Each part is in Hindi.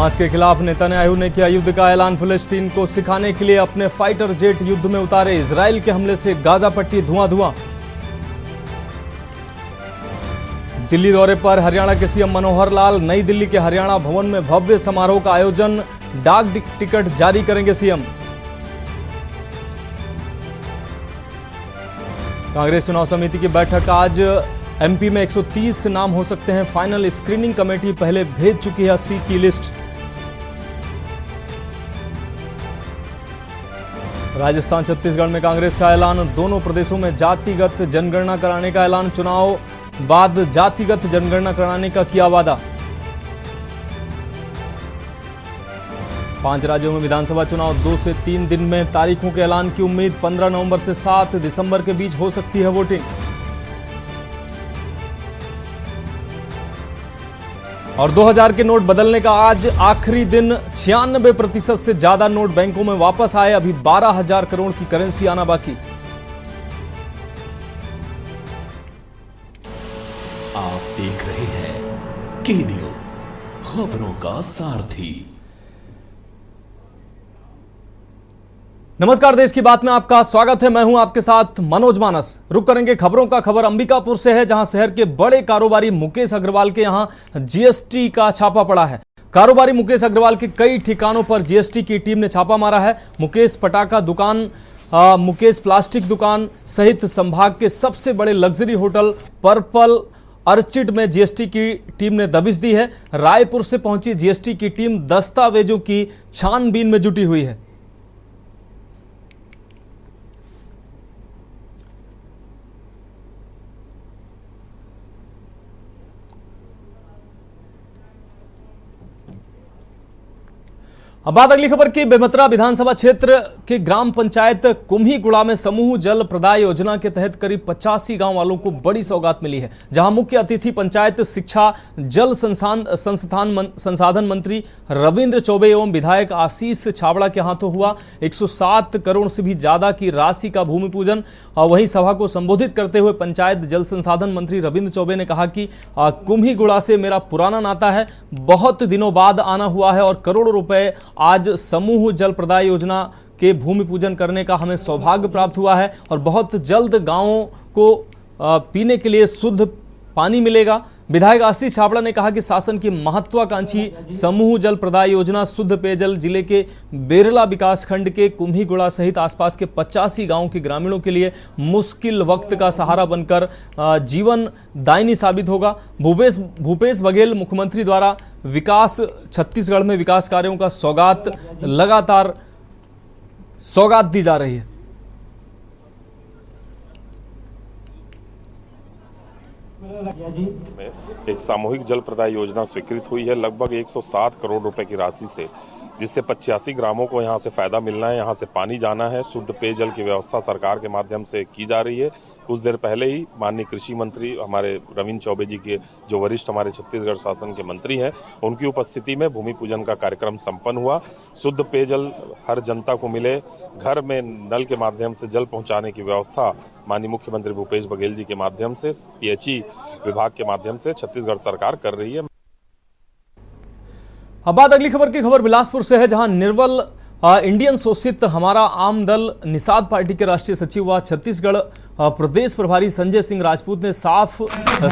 हमास के खिलाफ नेतन्याहू ने किया युद्ध का ऐलान। फिलिस्तीन को सिखाने के लिए अपने फाइटर जेट युद्ध में उतारे। इजराइल के हमले से गाजा पट्टी धुआं धुआं। दिल्ली दौरे पर हरियाणा के सीएम मनोहर लाल। नई दिल्ली के हरियाणा भवन में भव्य समारोह का आयोजन। डाक टिकट जारी करेंगे सीएम। कांग्रेस चुनाव समिति की बैठक आज। एमपी में 130 नाम हो सकते हैं फाइनल। स्क्रीनिंग कमेटी पहले भेज चुकी है 80 की लिस्ट। राजस्थान छत्तीसगढ़ में कांग्रेस का ऐलान। दोनों प्रदेशों में जातिगत जनगणना कराने का ऐलान। चुनाव बाद जातिगत जनगणना कराने का किया वादा। 5 राज्यों में विधानसभा चुनाव 2 से 3 दिन में तारीखों के ऐलान की उम्मीद। 15 नवंबर से 7 दिसंबर के बीच हो सकती है वोटिंग। और 2000 के नोट बदलने का आज आखिरी दिन। 96% से ज्यादा नोट बैंकों में वापस आए। अभी 12,000 करोड़ की करेंसी आना बाकी। आप देख रहे हैं के न्यूज, खबरों का सारथी। नमस्कार, देश की बात में आपका स्वागत है। मैं हूं आपके साथ मनोज मानस। रुक करेंगे खबरों का। खबर अंबिकापुर से है, जहां शहर के बड़े कारोबारी मुकेश अग्रवाल के यहां जीएसटी का छापा पड़ा है। कारोबारी मुकेश अग्रवाल के कई ठिकानों पर जीएसटी की टीम ने छापा मारा है। मुकेश पटाखा दुकान, मुकेश प्लास्टिक दुकान सहित संभाग के सबसे बड़े लग्जरी होटल पर्पल अर्चिड में जीएसटी की टीम ने दबिश दी है। रायपुर से पहुंची जीएसटी की टीम दस्तावेजों की छानबीन में जुटी हुई है। अब बात अगली खबर की। बेमेतरा विधानसभा क्षेत्र के ग्राम पंचायत कुम्हीगुड़ा में समूह जल प्रदाय योजना के तहत करीब 85 गांव वालों को बड़ी सौगात मिली है, जहां मुख्य अतिथि पंचायत शिक्षा जल संसाधन मंत्री रविंद्र चौबे एवं विधायक आशीष छाबड़ा के हाथों हुआ। 107 करोड़ से भी ज्यादा की राशि का भूमि पूजन। वहीं सभा को संबोधित करते हुए पंचायत जल संसाधन मंत्री रविंद्र चौबे ने कहा कि कुम्हीगुड़ा से मेरा पुराना नाता है, बहुत दिनों बाद आना हुआ है और करोड़ों रुपए आज समूह जल प्रदाय योजना के भूमि पूजन करने का हमें सौभाग्य प्राप्त हुआ है और बहुत जल्द गांवों को पीने के लिए शुद्ध पानी मिलेगा। विधायक आशीष छाबड़ा ने कहा कि शासन की महत्वाकांक्षी समूह जल प्रदाय योजना शुद्ध पेयजल जिले के बेरला विकास खंड के कुम्हीगुड़ा सहित आसपास के 85 गांवों के ग्रामीणों के लिए मुश्किल वक्त का सहारा बनकर जीवन दायिनी साबित होगा। भूपेश बघेल मुख्यमंत्री द्वारा छत्तीसगढ़ में विकास कार्यों का लगातार सौगात दी जा रही है। में एक सामूहिक जल प्रदाय योजना स्वीकृत हुई है लगभग 107 करोड़ रुपए की राशि से, जिससे 85 ग्रामों को यहां से फायदा मिलना है, यहां से पानी जाना है। शुद्ध पेयजल की व्यवस्था सरकार के माध्यम से की जा रही है। कुछ देर पहले ही माननीय कृषि मंत्री हमारे रविंद्र चौबे जी के जो वरिष्ठ हमारे छत्तीसगढ़ शासन के मंत्री हैं, उनकी उपस्थिति में भूमि पूजन का कार्यक्रम संपन्न हुआ। शुद्ध पेयजल हर जनता को मिले, घर में नल के माध्यम से जल पहुंचाने की व्यवस्था माननीय मुख्यमंत्री भूपेश बघेल जी के माध्यम से पीएचई विभाग के माध्यम से छत्तीसगढ़ सरकार कर रही है। अब बात अगली खबर की। खबर बिलासपुर से है, जहां निर्बल इंडियन शोषित हमारा आम दल निषाद पार्टी के राष्ट्रीय सचिव व छत्तीसगढ़ प्रदेश प्रभारी संजय सिंह राजपूत ने साफ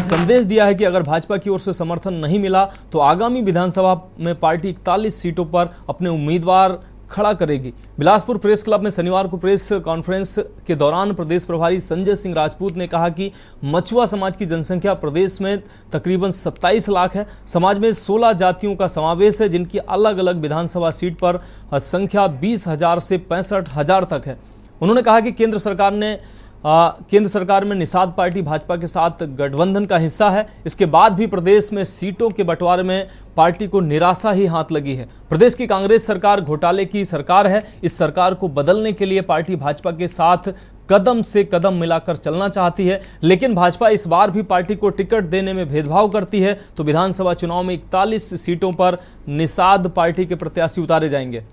संदेश दिया है कि अगर भाजपा की ओर से समर्थन नहीं मिला तो आगामी विधानसभा में पार्टी 41 सीटों पर अपने उम्मीदवार खड़ा करेगी। बिलासपुर प्रेस क्लब में शनिवार को प्रेस कॉन्फ्रेंस के दौरान प्रदेश प्रभारी संजय सिंह राजपूत ने कहा कि मछुआ समाज की जनसंख्या प्रदेश में तकरीबन 27 लाख है। समाज में 16 जातियों का समावेश है, जिनकी अलग अलग विधानसभा सीट पर संख्या 20,000 से 65,000 तक है। उन्होंने कहा कि केंद्र सरकार में निषाद पार्टी भाजपा के साथ गठबंधन का हिस्सा है। इसके बाद भी प्रदेश में सीटों के बंटवारे में पार्टी को निराशा ही हाथ लगी है। प्रदेश की कांग्रेस सरकार घोटाले की सरकार है। इस सरकार को बदलने के लिए पार्टी भाजपा के साथ कदम से कदम मिलाकर चलना चाहती है, लेकिन भाजपा इस बार भी पार्टी को टिकट देने में भेदभाव करती है, तो विधानसभा चुनाव में 41 सीटों पर निषाद पार्टी के प्रत्याशी उतारे जाएंगे।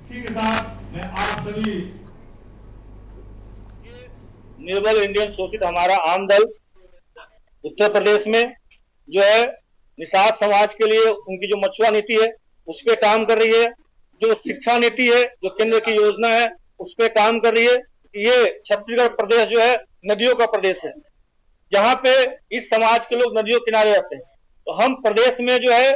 इसी के साथ मैं आप सभी निर्बल इंडियन शोषित हमारा आम दल उत्तर प्रदेश में जो है निषाद समाज के लिए उनकी जो मछुआ नीति है उस पर काम कर रही है, जो शिक्षा नीति है, जो केंद्र की योजना है उस पर काम कर रही है। ये छत्तीसगढ़ प्रदेश जो है नदियों का प्रदेश है, जहाँ पे इस समाज के लोग नदियों किनारे रहते हैं। तो हम प्रदेश में जो है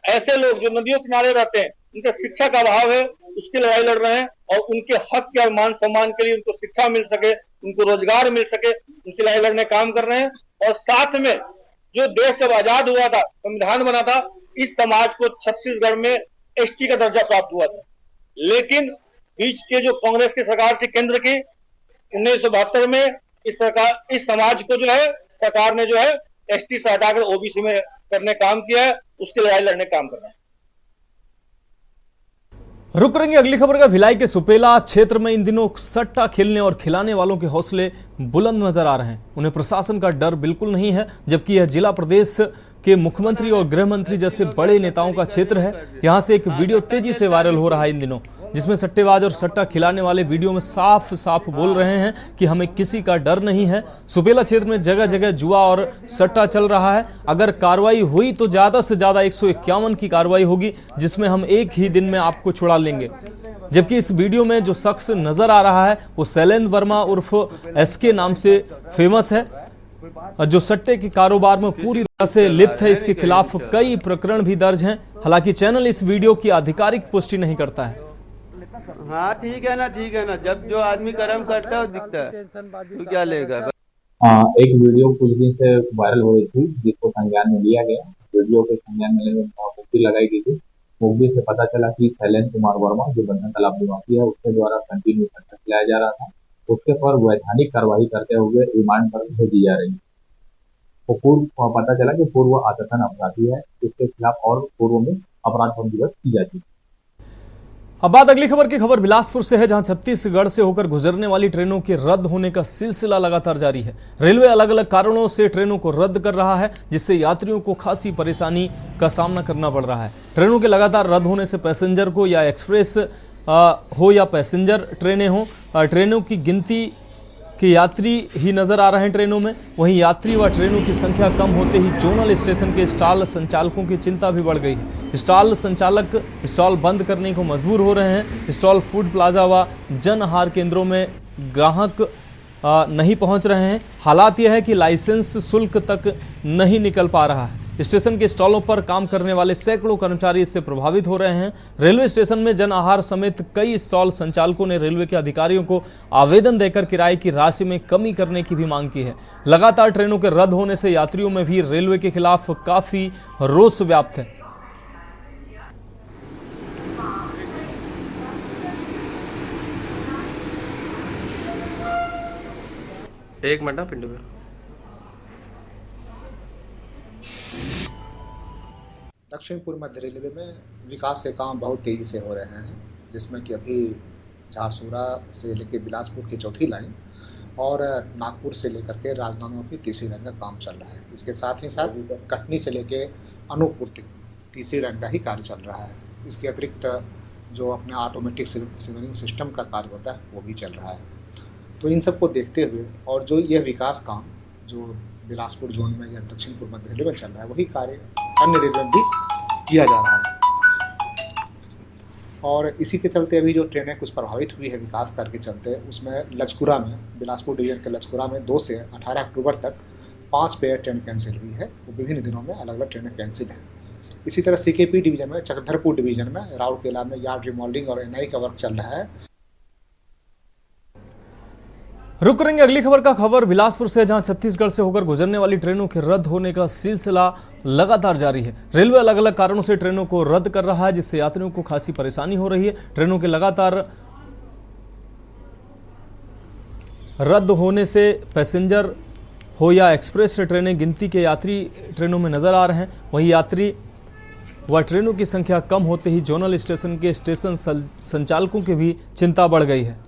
ऐसे लोग जो नदियों किनारे रहते हैं, उनके शिक्षा का अभाव है, उसकी लड़ाई लड़ रहे हैं और उनके हक के और मान सम्मान के लिए उनको शिक्षा मिल सके, उनको रोजगार मिल सके, उनकी लड़ाई लड़ने काम कर रहे हैं। और साथ में जो देश जब आजाद हुआ था, संविधान बना था, इस समाज को छत्तीसगढ़ में एसटी का दर्जा प्राप्त हुआ था। लेकिन बीच के जो कांग्रेस की सरकार थी केंद्र की 1972 में, इस समाज को जो है सरकार ने जो है एसटी से हटाकर ओबीसी में करने काम किया है, उसकी लड़ाई लड़ने काम कर रहे हैं। रुक करेंगे अगली खबर का। भिलाई के सुपेला क्षेत्र में इन दिनों सट्टा खेलने और खिलाने वालों के हौसले बुलंद नजर आ रहे हैं। उन्हें प्रशासन का डर बिल्कुल नहीं है, जबकि यह जिला प्रदेश के मुख्यमंत्री और गृह मंत्री जैसे बड़े नेताओं का क्षेत्र है। यहां से एक वीडियो तेजी से वायरल हो रहा है इन दिनों, जिसमें सट्टेबाज और सट्टा खिलाने वाले वीडियो में साफ साफ बोल रहे हैं कि हमें किसी का डर नहीं है। सुपेला क्षेत्र में जगह जगह जुआ और सट्टा चल रहा है। अगर कार्रवाई हुई तो ज्यादा से ज्यादा 151 की कार्रवाई होगी, जिसमें हम एक ही दिन में आपको छुड़ा लेंगे। जबकि इस वीडियो में जो शख्स नजर आ रहा है वो शैलेंद्र वर्मा उर्फ एसके नाम से फेमस है, जो सट्टे के कारोबार में पूरी तरह से लिप्त है। इसके खिलाफ कई प्रकरण भी दर्ज हैं। हालांकि चैनल इस वीडियो की आधिकारिक पुष्टि नहीं करता है। हाँ ठीक है ना, जब जो आदमी कर्म करता है दिखता है तो क्या लेगा। एक वीडियो कुछ दिन से वायरल हो रही थी, जिसको संज्ञान में लिया गया। वीडियो के संज्ञान में मुक्ति लगाई गई थी। मुक्ति से पता चला कि शैलेंद्र कुमार वर्मा, जो बंधन तालाब निवासी है, उसके द्वारा कंटिन्यू सट्टा खिलाया जा रहा था। उसके पर वैधानिक कार्रवाई करते हुए रिमांड पर भेजी जा रही है। तो पूर्व पता चला कि पूर्व आतंकन अपराधी है, इसके खिलाफ और पूर्व में अपराध पंजीबद्ध की जाती है। अब बात अगली खबर की। खबर बिलासपुर से है, जहां छत्तीसगढ़ से होकर गुजरने वाली ट्रेनों के रद्द होने का सिलसिला लगातार जारी है। रेलवे अलग अलग कारणों से ट्रेनों को रद्द कर रहा है, जिससे यात्रियों को खासी परेशानी का सामना करना पड़ रहा है। ट्रेनों के लगातार रद्द होने से पैसेंजर को या एक्सप्रेस हो या पैसेंजर ट्रेनें हो, ट्रेनों की गिनती कि यात्री ही नजर आ रहे हैं ट्रेनों में। वहीं यात्री व ट्रेनों की संख्या कम होते ही जोनल स्टेशन के स्टॉल संचालकों की चिंता भी बढ़ गई है। स्टॉल संचालक स्टॉल बंद करने को मजबूर हो रहे हैं। स्टॉल फूड प्लाजा व जन आहार केंद्रों में ग्राहक नहीं पहुंच रहे हैं। हालात यह है कि लाइसेंस शुल्क तक नहीं निकल पा रहा है। स्टेशन के स्टॉलों पर काम करने वाले सैकड़ों कर्मचारी इससे प्रभावित हो रहे हैं। रेलवे स्टेशन में जन आहार समेत कई स्टॉल संचालकों ने रेलवे के अधिकारियों को आवेदन देकर किराए की राशि में कमी करने की भी मांग की है। लगातार ट्रेनों के रद्द होने से यात्रियों में भी रेलवे के खिलाफ काफी रोष व्याप्त है। एक मिनट ना पिंडू में। दक्षिण पूर्व मध्य रेलवे में विकास के काम बहुत तेज़ी से हो रहे हैं, जिसमें कि अभी झारसूरा से लेकर बिलासपुर की चौथी लाइन और नागपुर से लेकर के राजनांदगांव की तीसरी लाइन का काम चल रहा है। इसके साथ ही साथ कटनी से लेकर अनूपपुर तक तीसरी लाइन का ही कार्य चल रहा है। इसके अतिरिक्त जो अपने ऑटोमेटिक सिग्नलिंग सिस्टम का कार्य होता है वो भी चल रहा है। तो इन सब को देखते हुए और जो यह विकास काम जो बिलासपुर जोन में या दक्षिण पूर्व मध्य रेलवे में चल रहा है, वही कार्य अन्य रेलवे में भी किया जा रहा है। और इसी के चलते अभी जो ट्रेनें कुछ प्रभावित हुई है विकास कार्य के चलते, उसमें लचकुरा में, बिलासपुर डिवीजन के लचकुरा में 2 से 18 अक्टूबर तक 5 पेयर ट्रेन कैंसिल हुई है। वो विभिन्न दिनों में अलग अलग ट्रेनें कैंसिल हैं। इसी तरह सीकेपी डिवीजन में, चक्रधरपुर डिवीजन में राउरकेला में यार्ड रिमॉडलिंग और एनआई का वर्क चल रहा है। रुक करेंगे अगली खबर का। खबर बिलासपुर से, जहां छत्तीसगढ़ से होकर गुजरने वाली ट्रेनों के रद्द होने का सिलसिला लगातार जारी है। रेलवे अलग अलग कारणों से ट्रेनों को रद्द कर रहा है, जिससे यात्रियों को खासी परेशानी हो रही है। ट्रेनों के लगातार रद्द होने से पैसेंजर हो या एक्सप्रेस ट्रेनें गिनती के यात्री ट्रेनों में नजर आ रहे हैं। वहीं यात्री व ट्रेनों की संख्या कम होते ही जोनल स्टेशन के स्टेशन संचालकों की भी चिंता बढ़ गई है।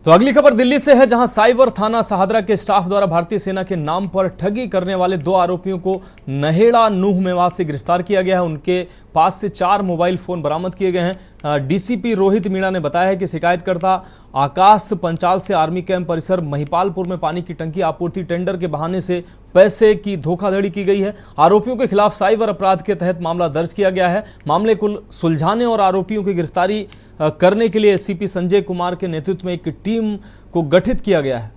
तो अगली खबर दिल्ली से है, जहां साइबर थाना सहादरा के स्टाफ द्वारा भारतीय सेना के नाम पर ठगी करने वाले 2 आरोपियों को नहेड़ा नूह मेवात से गिरफ्तार किया गया है। उनके पास से 4 मोबाइल फोन बरामद किए गए हैं। डीसीपी रोहित मीणा ने बताया है कि शिकायतकर्ता आकाश पंचाल से आर्मी कैंप परिसर महिपालपुर में पानी की टंकी आपूर्ति टेंडर के बहाने से पैसे की धोखाधड़ी की गई है। आरोपियों के खिलाफ साइबर अपराध के तहत मामला दर्ज किया गया है। मामले को सुलझाने और आरोपियों की गिरफ्तारी करने के लिए एसीपी संजय कुमार के नेतृत्व में एक टीम को गठित किया गया है।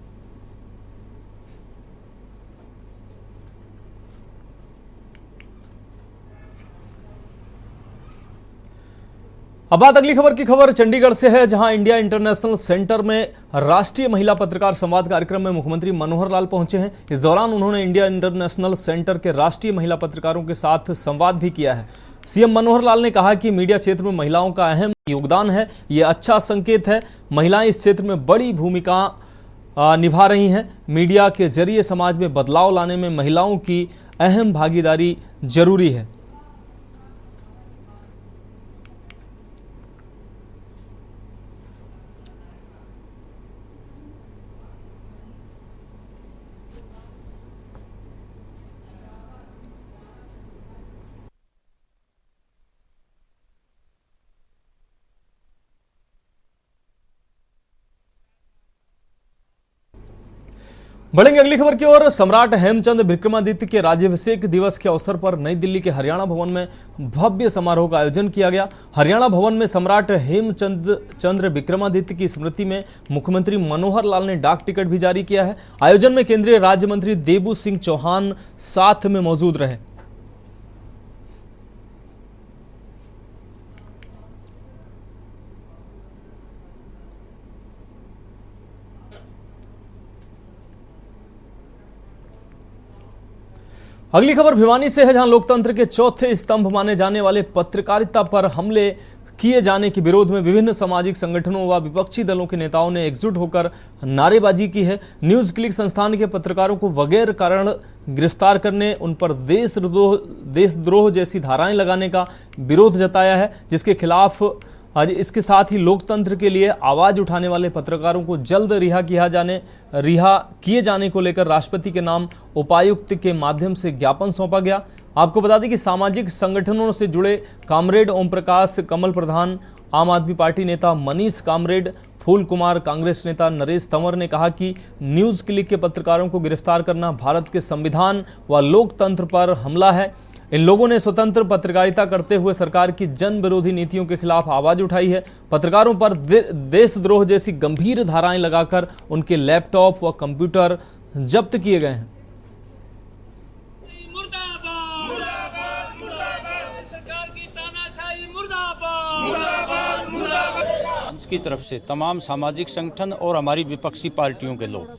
अब बात अगली खबर की खबर चंडीगढ़ से है, जहां इंडिया इंटरनेशनल सेंटर में राष्ट्रीय महिला पत्रकार संवाद कार्यक्रम में मुख्यमंत्री मनोहर लाल पहुंचे हैं। इस दौरान उन्होंने इंडिया इंटरनेशनल सेंटर के राष्ट्रीय महिला पत्रकारों के साथ संवाद भी किया है। सीएम मनोहर लाल ने कहा कि मीडिया क्षेत्र में महिलाओं का अहम योगदान है, ये अच्छा संकेत है। महिलाएं इस क्षेत्र में बड़ी भूमिका निभा रही हैं। मीडिया के जरिए समाज में बदलाव लाने में महिलाओं की अहम भागीदारी जरूरी है। बढ़ेंगे अगली खबर की ओर। सम्राट हेमचंद विक्रमादित्य के राज्याभिषेक दिवस के अवसर पर नई दिल्ली के हरियाणा भवन में भव्य समारोह का आयोजन किया गया। हरियाणा भवन में सम्राट हेमचंद विक्रमादित्य की स्मृति में मुख्यमंत्री मनोहर लाल ने डाक टिकट भी जारी किया है। आयोजन में केंद्रीय राज्य मंत्री देबू सिंह चौहान साथ में मौजूद रहे। अगली खबर भिवानी से है, जहां लोकतंत्र के चौथे स्तंभ माने जाने वाले पत्रकारिता पर हमले किए जाने के विरोध में विभिन्न सामाजिक संगठनों व विपक्षी दलों के नेताओं ने एकजुट होकर नारेबाजी की है। न्यूज क्लिक संस्थान के पत्रकारों को बगैर कारण गिरफ्तार करने, उन पर देशद्रोह जैसी धाराएं लगाने का विरोध जताया है, जिसके खिलाफ आज इसके साथ ही लोकतंत्र के लिए आवाज उठाने वाले पत्रकारों को जल्द रिहा किए जाने को लेकर राष्ट्रपति के नाम उपायुक्त के माध्यम से ज्ञापन सौंपा गया। आपको बता दें कि सामाजिक संगठनों से जुड़े कामरेड ओम प्रकाश, कमल प्रधान, आम आदमी पार्टी नेता मनीष कामरेड, फूल कुमार, कांग्रेस नेता नरेश तंवर ने कहा कि न्यूज क्लिक के पत्रकारों को गिरफ्तार करना भारत के संविधान व लोकतंत्र पर हमला है। इन लोगों ने स्वतंत्र पत्रकारिता करते हुए सरकार की जन विरोधी नीतियों के खिलाफ आवाज उठाई है। पत्रकारों पर देशद्रोह जैसी गंभीर धाराएं लगाकर उनके लैपटॉप व कंप्यूटर जब्त किए गए हैं। की तरफ से तमाम सामाजिक संगठन और हमारी विपक्षी पार्टियों के लोग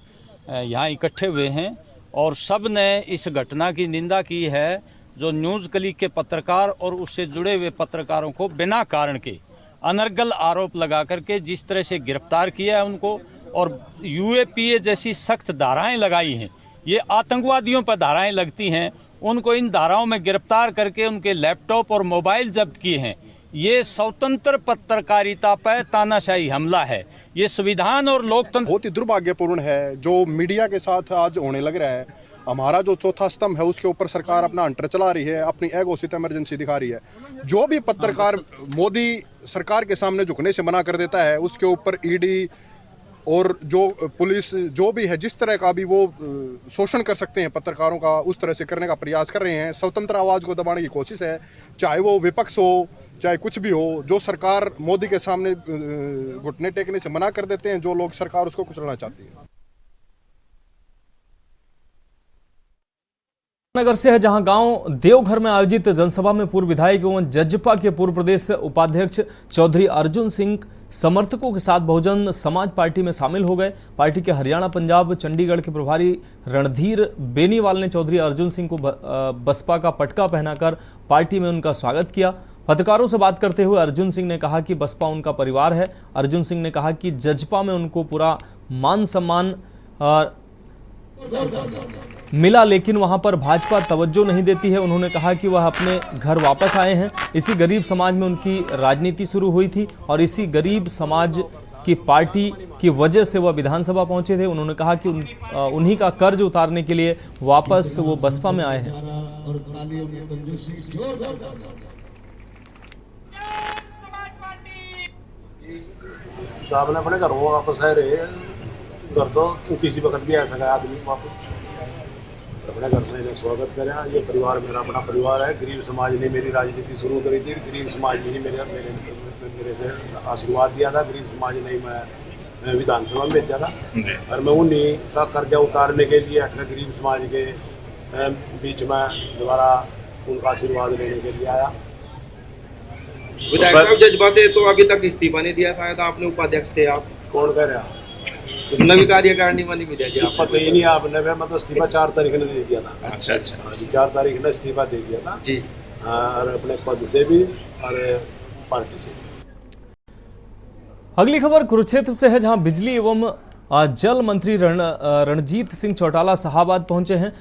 यहाँ इकट्ठे हुए हैं और सब ने इस घटना की निंदा की है, जो न्यूज़ क्लिक के पत्रकार और उससे जुड़े हुए पत्रकारों को बिना कारण के अनर्गल आरोप लगा करके जिस तरह से गिरफ्तार किया है उनको, और यूएपीए जैसी सख्त धाराएं लगाई हैं। ये आतंकवादियों पर धाराएं लगती हैं, उनको इन धाराओं में गिरफ्तार करके उनके लैपटॉप और मोबाइल जब्त किए हैं। ये स्वतंत्र पत्रकारिता पर तानाशाही हमला है। ये संविधान और लोकतंत्र बहुत ही दुर्भाग्यपूर्ण है जो मीडिया के साथ आज होने लग रहा है। हमारा जो चौथा स्तंभ है उसके ऊपर सरकार अपना हंटर चला रही है, अपनी एगोसित इमरजेंसी दिखा रही है। जो भी पत्रकार मोदी सरकार के सामने झुकने से मना कर देता है, उसके ऊपर ईडी और जो पुलिस जो भी है, जिस तरह का भी वो शोषण कर सकते हैं पत्रकारों का, उस तरह से करने का प्रयास कर रहे हैं। स्वतंत्र आवाज़ को दबाने की कोशिश है, चाहे वो विपक्ष हो चाहे कुछ भी हो। जो सरकार मोदी के सामने घुटने टेकने से मना कर देते हैं, जो लोग सरकार उसको कुचलना चाहती है। नगर से है, जहां गांव देवघर में आयोजित जनसभा में पूर्व विधायक एवं जजपा के पूर्व प्रदेश उपाध्यक्ष चौधरी अर्जुन सिंह समर्थकों के साथ बहुजन समाज पार्टी में शामिल हो गए। पार्टी के हरियाणा, पंजाब, चंडीगढ़ के प्रभारी रणधीर बेनीवाल ने चौधरी अर्जुन सिंह को बसपा का पटका पहनाकर पार्टी में उनका स्वागत किया। पत्रकारों से बात करते हुए अर्जुन सिंह ने कहा कि बसपा उनका परिवार है। अर्जुन सिंह ने कहा कि जजपा में उनको पूरा मान सम्मान मिला, लेकिन वहां पर भाजपा तवज्जो नहीं देती है। उन्होंने कहा कि वह अपने घर वापस आए हैं। इसी गरीब समाज में उनकी राजनीति शुरू हुई थी और इसी गरीब समाज कि पार्टी की वजह से वह विधानसभा पहुंचे थे। उन्होंने कहा कि उन्हीं का कर्ज उतारने के लिए वापस वो बसपा में आए हैं। आपने अपने घर वापस आए रहे घर तो किसी वक्त भी ऐसा गया आदमी वापस अपने घर में इन्हें स्वागत करें। ये परिवार मेरा अपना परिवार है। गरीब समाज ने मेरी राजनीति शुरू करी थी। गरीब समाज ने ही मेरे से आशीर्वाद दिया था। गरीब समाज ने मैं विधानसभा में भेजा था और मैं उन्हीं का कर्जा उतारने के लिए गरीब समाज के बीच में दोबारा उनका आशीर्वाद लेने के लिए आया। विधायक साहब जज्बा से तो अभी तक इस्तीफा नहीं दिया, शायद आपने उपाध्यक्ष थे आप। कौन कह रहा? नवी कार्यकारिणी वाली मिला जी आप पता ही नहीं आपने। मैं तो इस्तीफा 4 तारीख ने दे दिया था। अच्छा 4 तारीख ने इस्तीफा दे दिया था जी। और अपने पद से भी और पार्टी से भी। अगली खबर कुरुक्षेत्र से है, जहां बिजली एवं जल मंत्री रणजीत सिंह चौटाला साहबाद पहुंचे हैं।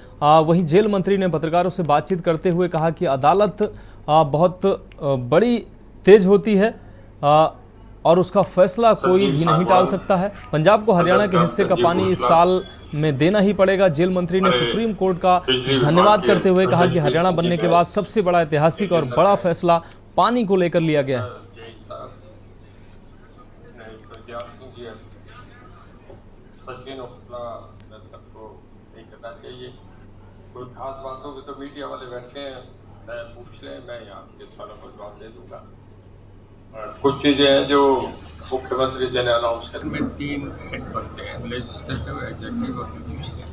वहीं जेल मंत्री ने पत्रकारों से बातचीत करते हुए कहा कि अदालत बहुत बड़ी तेज होती है और उसका फैसला कोई भी नहीं टाल सकता है। पंजाब को हरियाणा के हिस्से का पानी इस साल में देना ही पड़ेगा। जेल मंत्री ने सुप्रीम कोर्ट का धन्यवाद करते हुए कहा कि हरियाणा बनने के बाद सबसे बड़ा ऐतिहासिक और बड़ा फैसला पानी को लेकर लिया गया है। कोई खास बातों की तो मीडिया वाले बैठे हैं, मैं पूछ लें, मैं आपके सवालों का जवाब दे दूंगा। कुछ चीजें हैं जो मुख्यमंत्री जी ने अनाउंस कर में 3 हेड बनते हैं, लेजिस्लेटिव, एग्जीक्यूटिव और जुडिशरी।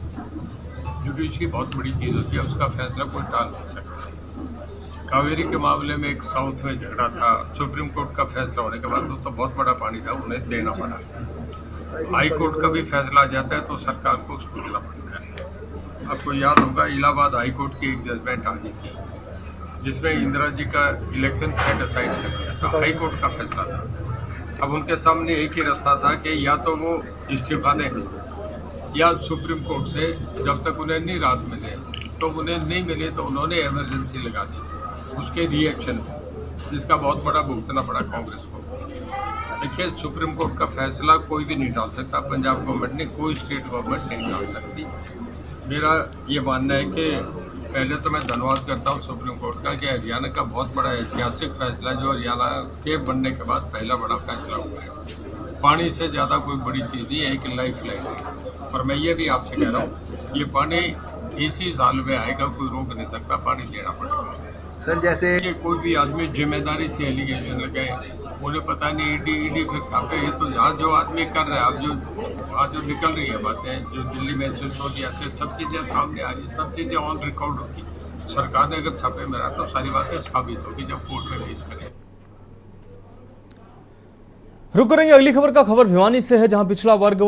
जुडिशरी बहुत बड़ी चीज़ होती है, उसका फैसला कोई टाल नहीं सकता। कावेरी के मामले में एक साउथ में झगड़ा था, सुप्रीम कोर्ट का फैसला होने के बाद तो बहुत बड़ा पानी था, उन्हें देना पड़ा। हाई कोर्ट का भी फैसला आ जाता है तो सरकार को उसको देना पड़ता है। आपको याद होगा इलाहाबाद हाई कोर्ट की एक जजमेंट आ गई थी जिसमें इंदिरा जी का इलेक्शन सेट असाइड कर दिया था, हाई कोर्ट का फैसला था। अब उनके सामने एक ही रास्ता था कि या तो वो इस्तीफा दें या सुप्रीम कोर्ट से जब तक उन्हें नहीं राहत मिले, तो उन्हें नहीं मिले तो उन्होंने इमरजेंसी लगा दी। उसके रिएक्शन जिसका बहुत बड़ा भुगतना पड़ा कांग्रेस को। देखिए, सुप्रीम कोर्ट का फैसला कोई भी नहीं डाल सकता, पंजाब गवर्नमेंट ने, कोई स्टेट गवर्नमेंट नहीं डाल सकती। मेरा ये मानना है कि पहले तो मैं धन्यवाद करता हूँ सुप्रीम कोर्ट का कि हरियाणा का बहुत बड़ा ऐतिहासिक फैसला जो हरियाणा के बनने के बाद पहला बड़ा फैसला हुआ है। पानी से ज़्यादा कोई बड़ी चीज़ नहीं है, एक लाइफ लाइन है। और मैं ये भी आपसे कह रहा हूँ, ये पानी इसी साल में आएगा, कोई रोक नहीं सकता, पानी देना पड़ेगा। सर जैसे कि कोई भी आदमी जिम्मेदारी से एलिगेशन लगाए, उन्हें पता नहीं ईडी फिर छापे। ये तो यहाँ जो आदमी कर रहा है, अब आज जो निकल रही है बातें, जो दिल्ली में सिसोदिया से सब चीज़ें सामने आ रही, सब चीज़ें ऑन रिकॉर्ड होगी। सरकार ने अगर छापे में रहा तो सारी बातें साबित होगी जब कोर्ट में पेश करें। रुक करेंगे अगली खबर का। खबर भिवानी से है, जहां पिछड़ा वर्ग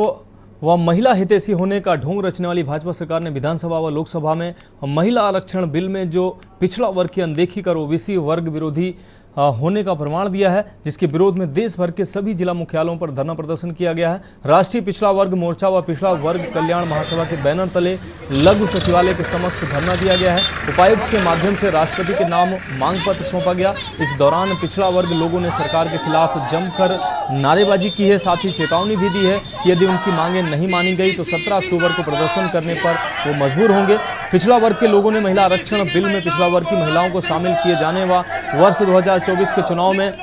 व महिला हितैषी होने का ढोंग रचने वाली भाजपा सरकार ने विधानसभा व लोकसभा में महिला आरक्षण बिल में जो पिछड़ा वर्ग की अनदेखी कर ओबीसी वर्ग विरोधी होने का प्रमाण दिया है, जिसके विरोध में देश भर के सभी जिला मुख्यालयों पर धरना प्रदर्शन किया गया है। राष्ट्रीय पिछड़ा वर्ग मोर्चा व पिछड़ा वर्ग कल्याण महासभा के बैनर तले लघु सचिवालय के समक्ष धरना दिया गया है। उपायुक्त के माध्यम से राष्ट्रपति के नाम मांग पत्र सौंपा गया। इस दौरान पिछड़ा वर्ग लोगों ने सरकार के खिलाफ जमकर नारेबाजी की है, साथ ही चेतावनी भी दी है कि यदि उनकी मांगें नहीं मानी गई तो 17 अक्टूबर को प्रदर्शन करने पर वो मजबूर होंगे। पिछड़ा वर्ग के लोगों ने महिला आरक्षण बिल में पिछड़ा वर्ग की महिलाओं को शामिल किए जाने व वर्ष 2024 के चुनाव में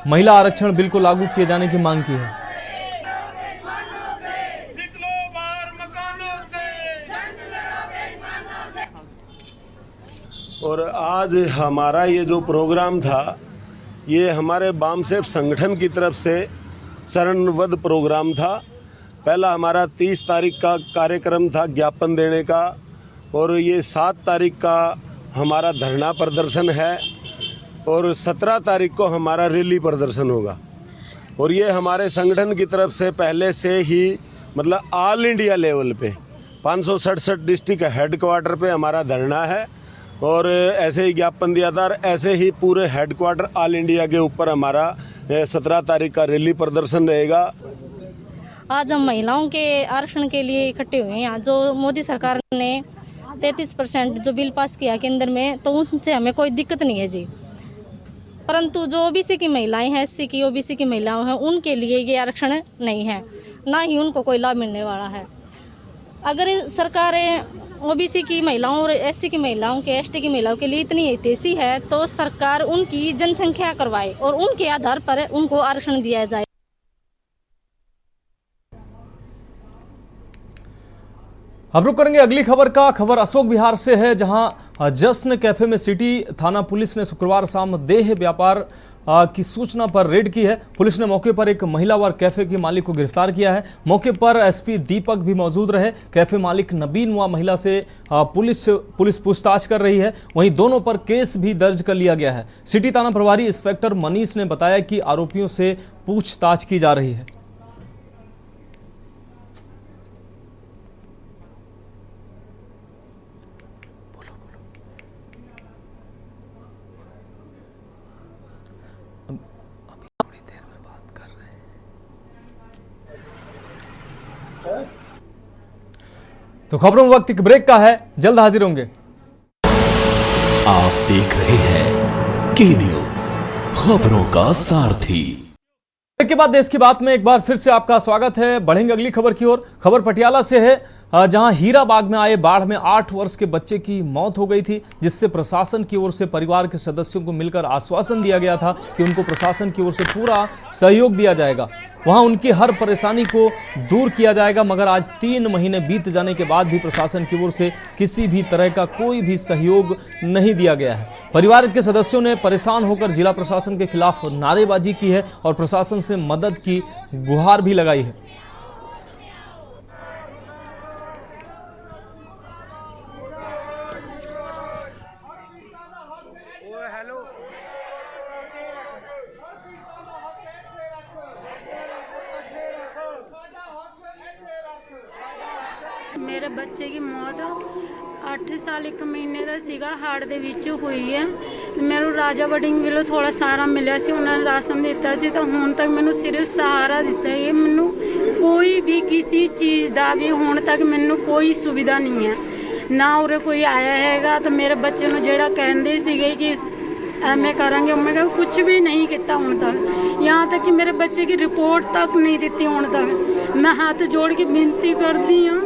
महिला आरक्षण बिल को लागू किए जाने की मांग की है। और आज हमारा ये जो प्रोग्राम था, ये हमारे बामसेफ संगठन की तरफ से चरणबद्ध प्रोग्राम था। पहला हमारा 30 तारीख का कार्यक्रम था ज्ञापन देने का, और ये 7 तारीख का हमारा धरना प्रदर्शन है, और 17 तारीख को हमारा रैली प्रदर्शन होगा। और ये हमारे संगठन की तरफ से पहले से ही मतलब ऑल इंडिया लेवल पे 567 डिस्ट्रिक्ट हेडक्वार्टर पे हमारा धरना है, और ऐसे ही ज्ञापन दिया था। और ऐसे ही पूरे हेडक्वार्टर ऑल इंडिया के ऊपर हमारा 17 तारीख का रैली प्रदर्शन रहेगा। आज हम महिलाओं के आरक्षण के लिए इकट्ठे हुए हैं। जो मोदी सरकार ने 33% जो बिल पास किया केंद्र में, तो उनसे हमें कोई दिक्कत नहीं है जी। परंतु जो ओबीसी की महिलाएं हैं, एससी की, ओबीसी की महिलाएं हैं, उनके लिए ये आरक्षण नहीं है, ना ही उनको कोई लाभ मिलने वाला है। अगर सरकारें ओबीसी की महिलाओं और एससी की महिलाओं के, एसटी की महिलाओं के लिए इतनी हितैषी है तो सरकार उनकी जनसंख्या करवाए और उनके आधार पर उनको आरक्षण दिया जाए। अब रुक करेंगे अगली खबर का। खबर अशोक विहार से है, जहां जश्न कैफे में सिटी थाना पुलिस ने शुक्रवार शाम देह व्यापार की सूचना पर रेड की है। पुलिस ने मौके पर एक महिला व कैफे के मालिक को गिरफ्तार किया है। मौके पर एसपी दीपक भी मौजूद रहे। कैफे मालिक नबीन व महिला से पुलिस पूछताछ कर रही है। वहीं दोनों पर केस भी दर्ज कर लिया गया है। सिटी थाना प्रभारी इंस्पेक्टर मनीष ने बताया कि आरोपियों से पूछताछ की जा रही है। तो खबरों में वक्त एक ब्रेक का है, जल्द हाजिर होंगे। आप देख रहे हैं के न्यूज, खबरों का सारथी। ब्रेक के बाद देश की बात में एक बार फिर से आपका स्वागत है। बढ़ेंगे अगली खबर की ओर। खबर पटियाला से है, जहां हीरा बाग में आए बाढ़ में 8 वर्ष के बच्चे की मौत हो गई थी, जिससे प्रशासन की ओर से परिवार के सदस्यों को मिलकर आश्वासन दिया गया था कि उनको प्रशासन की ओर से पूरा सहयोग दिया जाएगा, वहां उनकी हर परेशानी को दूर किया जाएगा। मगर आज 3 महीने बीत जाने के बाद भी प्रशासन की ओर से किसी भी तरह का कोई भी सहयोग नहीं दिया गया है। परिवार के सदस्यों ने परेशान होकर जिला प्रशासन के खिलाफ नारेबाजी की है और प्रशासन से मदद की गुहार भी लगाई है। मेरे बच्चे की मौत 8 साल 1 महीने ਦਾ ਸੀਗਾ, ਹਾਰਟ ਦੇ ਵਿੱਚ ਹੋਈ ਹੈ। ਮੈਨੂੰ ਰਾਜਾ ਵਡਿੰਗ ਵੱਲੋਂ ਥੋੜਾ ਸਹਾਰਾ ਮਿਲਿਆ ਸੀ, ਉਹਨਾਂ ਨੇ ਰਾਸ਼ਨ ਦਿੱਤਾ ਸੀ, ਤਾਂ ਹੁਣ ਤੱਕ ਮੈਨੂੰ ਸਿਰਫ ਸਹਾਰਾ ਦਿੱਤਾ ਹੈ। ਮੈਨੂੰ ਕੋਈ ਵੀ ਕਿਸੇ ਚੀਜ਼ ਦਾ ਵੀ ਹੁਣ ਤੱਕ ਮੈਨੂੰ ਕੋਈ ਸੁਵਿਧਾ ਨਹੀਂ ਹੈ, ਨਾ ਉਰੇ ਕੋਈ ਆਇਆ ਹੈਗਾ। ਤਾਂ ਮੇਰੇ ਬੱਚੇ ਨੂੰ ਜਿਹੜਾ ਕਹਿੰਦੇ ਸੀਗੇ ਕਿ ਐਵੇਂ ਕਰਾਂਗੇ, ਮੈਂ ਕੁਝ ਵੀ ਨਹੀਂ ਕੀਤਾ ਹੁਣ ਤੱਕ। यहाँ तक कि मेरे बच्चे की रिपोर्ट तक नहीं दी ਹੁਣ तक। मैं हाथ जोड़ के विनती करती हूँ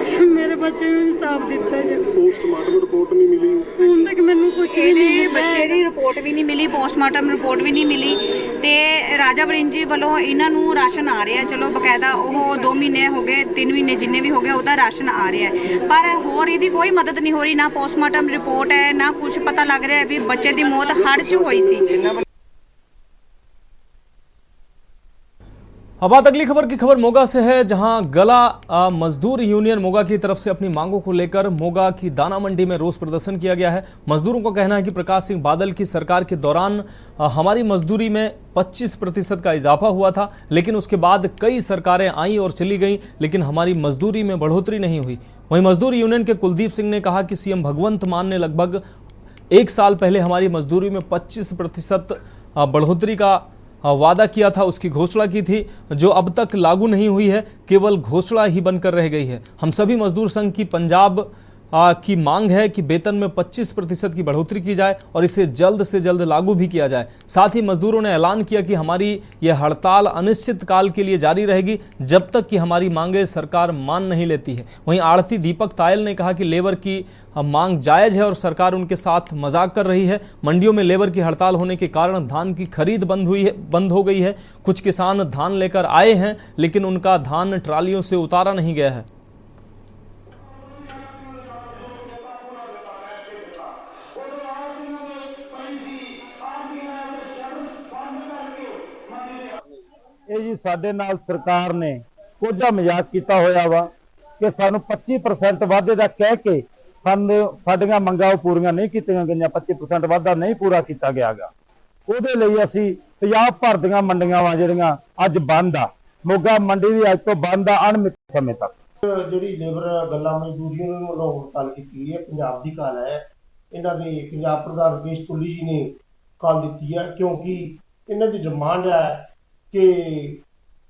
कि मेरे बच्चे ਨੂੰ इंसाफ दिता जाए। पोस्टमार्टम रिपोर्ट नहीं मिली ਹੁਣ तक ਮੈਨੂੰ कुछ भी नहीं, ਬੱਚੇ ਦੀ ਰਿਪੋर्ट ਵੀ ਨਹੀਂ ਮਿਲੀ, ਪੋਸਟਮਾਰਟਮ ਰਿਪੋर्ट ਵੀ ਨਹੀਂ ਮਿਲੀ। ਤੇ ਰਾਜਾ ਵੜਿੰਗ ਜੀ ਵੱਲੋਂ ਇਹਨਾਂ ਨੂੰ ਰਾਸ਼ਨ ਆ ਰਿਹਾ, ਚਲੋ ਬਕਾਇਦਾ ਉਹ 2 ਮਹੀਨੇ ਹੋ ਗਏ, 3 ਮਹੀਨੇ ਜਿੰਨੇ ਵੀ ਹੋ ਗਏ ਉਹਦਾ ਰਾਸ਼ਨ ਆ ਰਿਹਾ, ਪਰ ਹੋਰ ਇਹਦੀ ਕੋਈ ਮਦਦ ਨਹੀਂ ਹੋ ਰਹੀ। ਨਾ ਪੋਸਟਮਾਰਟਮ ਰਿਪੋर्ट ਹੈ, ਨਾ ਕੁਝ ਪਤਾ ਲੱਗ ਰਿਹਾ ਵੀ ਬੱਚੇ ਦੀ ਮੌਤ ਹੜ੍ਹ 'ਚ ਹੋਈ ਸੀ। अब बात अगली खबर की। खबर मोगा से है, जहां गला मजदूर यूनियन मोगा की तरफ से अपनी मांगों को लेकर मोगा की दाना मंडी में रोष प्रदर्शन किया गया है। मजदूरों का कहना है कि प्रकाश सिंह बादल की सरकार के दौरान हमारी मजदूरी में 25% का इजाफा हुआ था, लेकिन उसके बाद कई सरकारें आई और चली गईं, लेकिन हमारी मजदूरी में बढ़ोतरी नहीं हुई। वहीं मजदूर यूनियन के कुलदीप सिंह ने कहा कि सीएम भगवंत मान ने लगभग 1 साल पहले हमारी मजदूरी में 25% बढ़ोतरी का वादा किया था, उसकी घोषणा की थी, जो अब तक लागू नहीं हुई है, केवल घोषणा ही बनकर रह गई है। हम सभी मजदूर संघ की पंजाब की मांग है कि वेतन में 25% की बढ़ोतरी की जाए और इसे जल्द से जल्द लागू भी किया जाए। साथ ही मजदूरों ने ऐलान किया कि हमारी यह हड़ताल अनिश्चित काल के लिए जारी रहेगी, जब तक कि हमारी मांगे सरकार मान नहीं लेती है। वहीं आड़ती दीपक तायल ने कहा कि लेबर की मांग जायज है और सरकार उनके साथ मजाक कर रही है। मंडियों में लेबर की हड़ताल होने के कारण धान की खरीद बंद हो गई है। कुछ किसान धान लेकर आए हैं, लेकिन उनका धान ट्रालियों से उतारा नहीं गया है। ਇਹ ਜੀ ਸਾਡੇ ਨਾਲ ਸਰਕਾਰ ਨੇ ਕੋਝਾ ਮਜ਼ਾਕ ਕੀਤਾ ਹੋਇਆ ਵਾ ਕਿ ਸਾਨੂੰ 25% ਵਾਧੇ ਦਾ ਕਹਿ ਕੇ ਸਾਡੀਆਂ ਮੰਗਾਂ ਉਹ ਪੂਰੀਆਂ ਨਹੀਂ ਕੀਤੀਆਂ ਗਈਆਂ। 25% ਵਾਧਾ ਨਹੀਂ ਪੂਰਾ ਕੀਤਾ ਗਿਆਗਾ। ਉਹਦੇ ਲਈ ਅਸੀਂ ਪੰਜਾਬ ਭਰ ਦੀਆਂ ਮੰਡੀਆਂ ਵਾ ਜਿਹੜੀਆਂ ਅੱਜ ਬੰਦ ਆ। ਮੋਗਾ ਮੰਡੀ ਵੀ ਅੱਜ ਤੋਂ ਬੰਦ ਆ ਅਣਮਿੱਥੇ ਸਮੇਂ ਤੱਕ। ਜਿਹੜੀ ਲੇਬਰ ਗੱਲਾਂ ਮਜ਼ਦੂਰੀਆਂ ਨੂੰ ਵੱਲੋਂ ਹੜਤਾਲ ਕੀਤੀ ਹੈ, ਪੰਜਾਬ ਦੀ ਕਾਲ ਹੈ। ਇਹਨਾਂ ਦੇ ਪੰਜਾਬ ਪ੍ਰਧਾਨ ਰਕੇਸ਼ ਤੁੱਲੀ ਜੀ ਨੇ ਕਾਲ ਦਿੱਤੀ ਹੈ, ਕਿਉਂਕਿ ਇਹਨਾਂ ਦੀ ਡਿਮਾਂਡ ਹੈ ਕਿ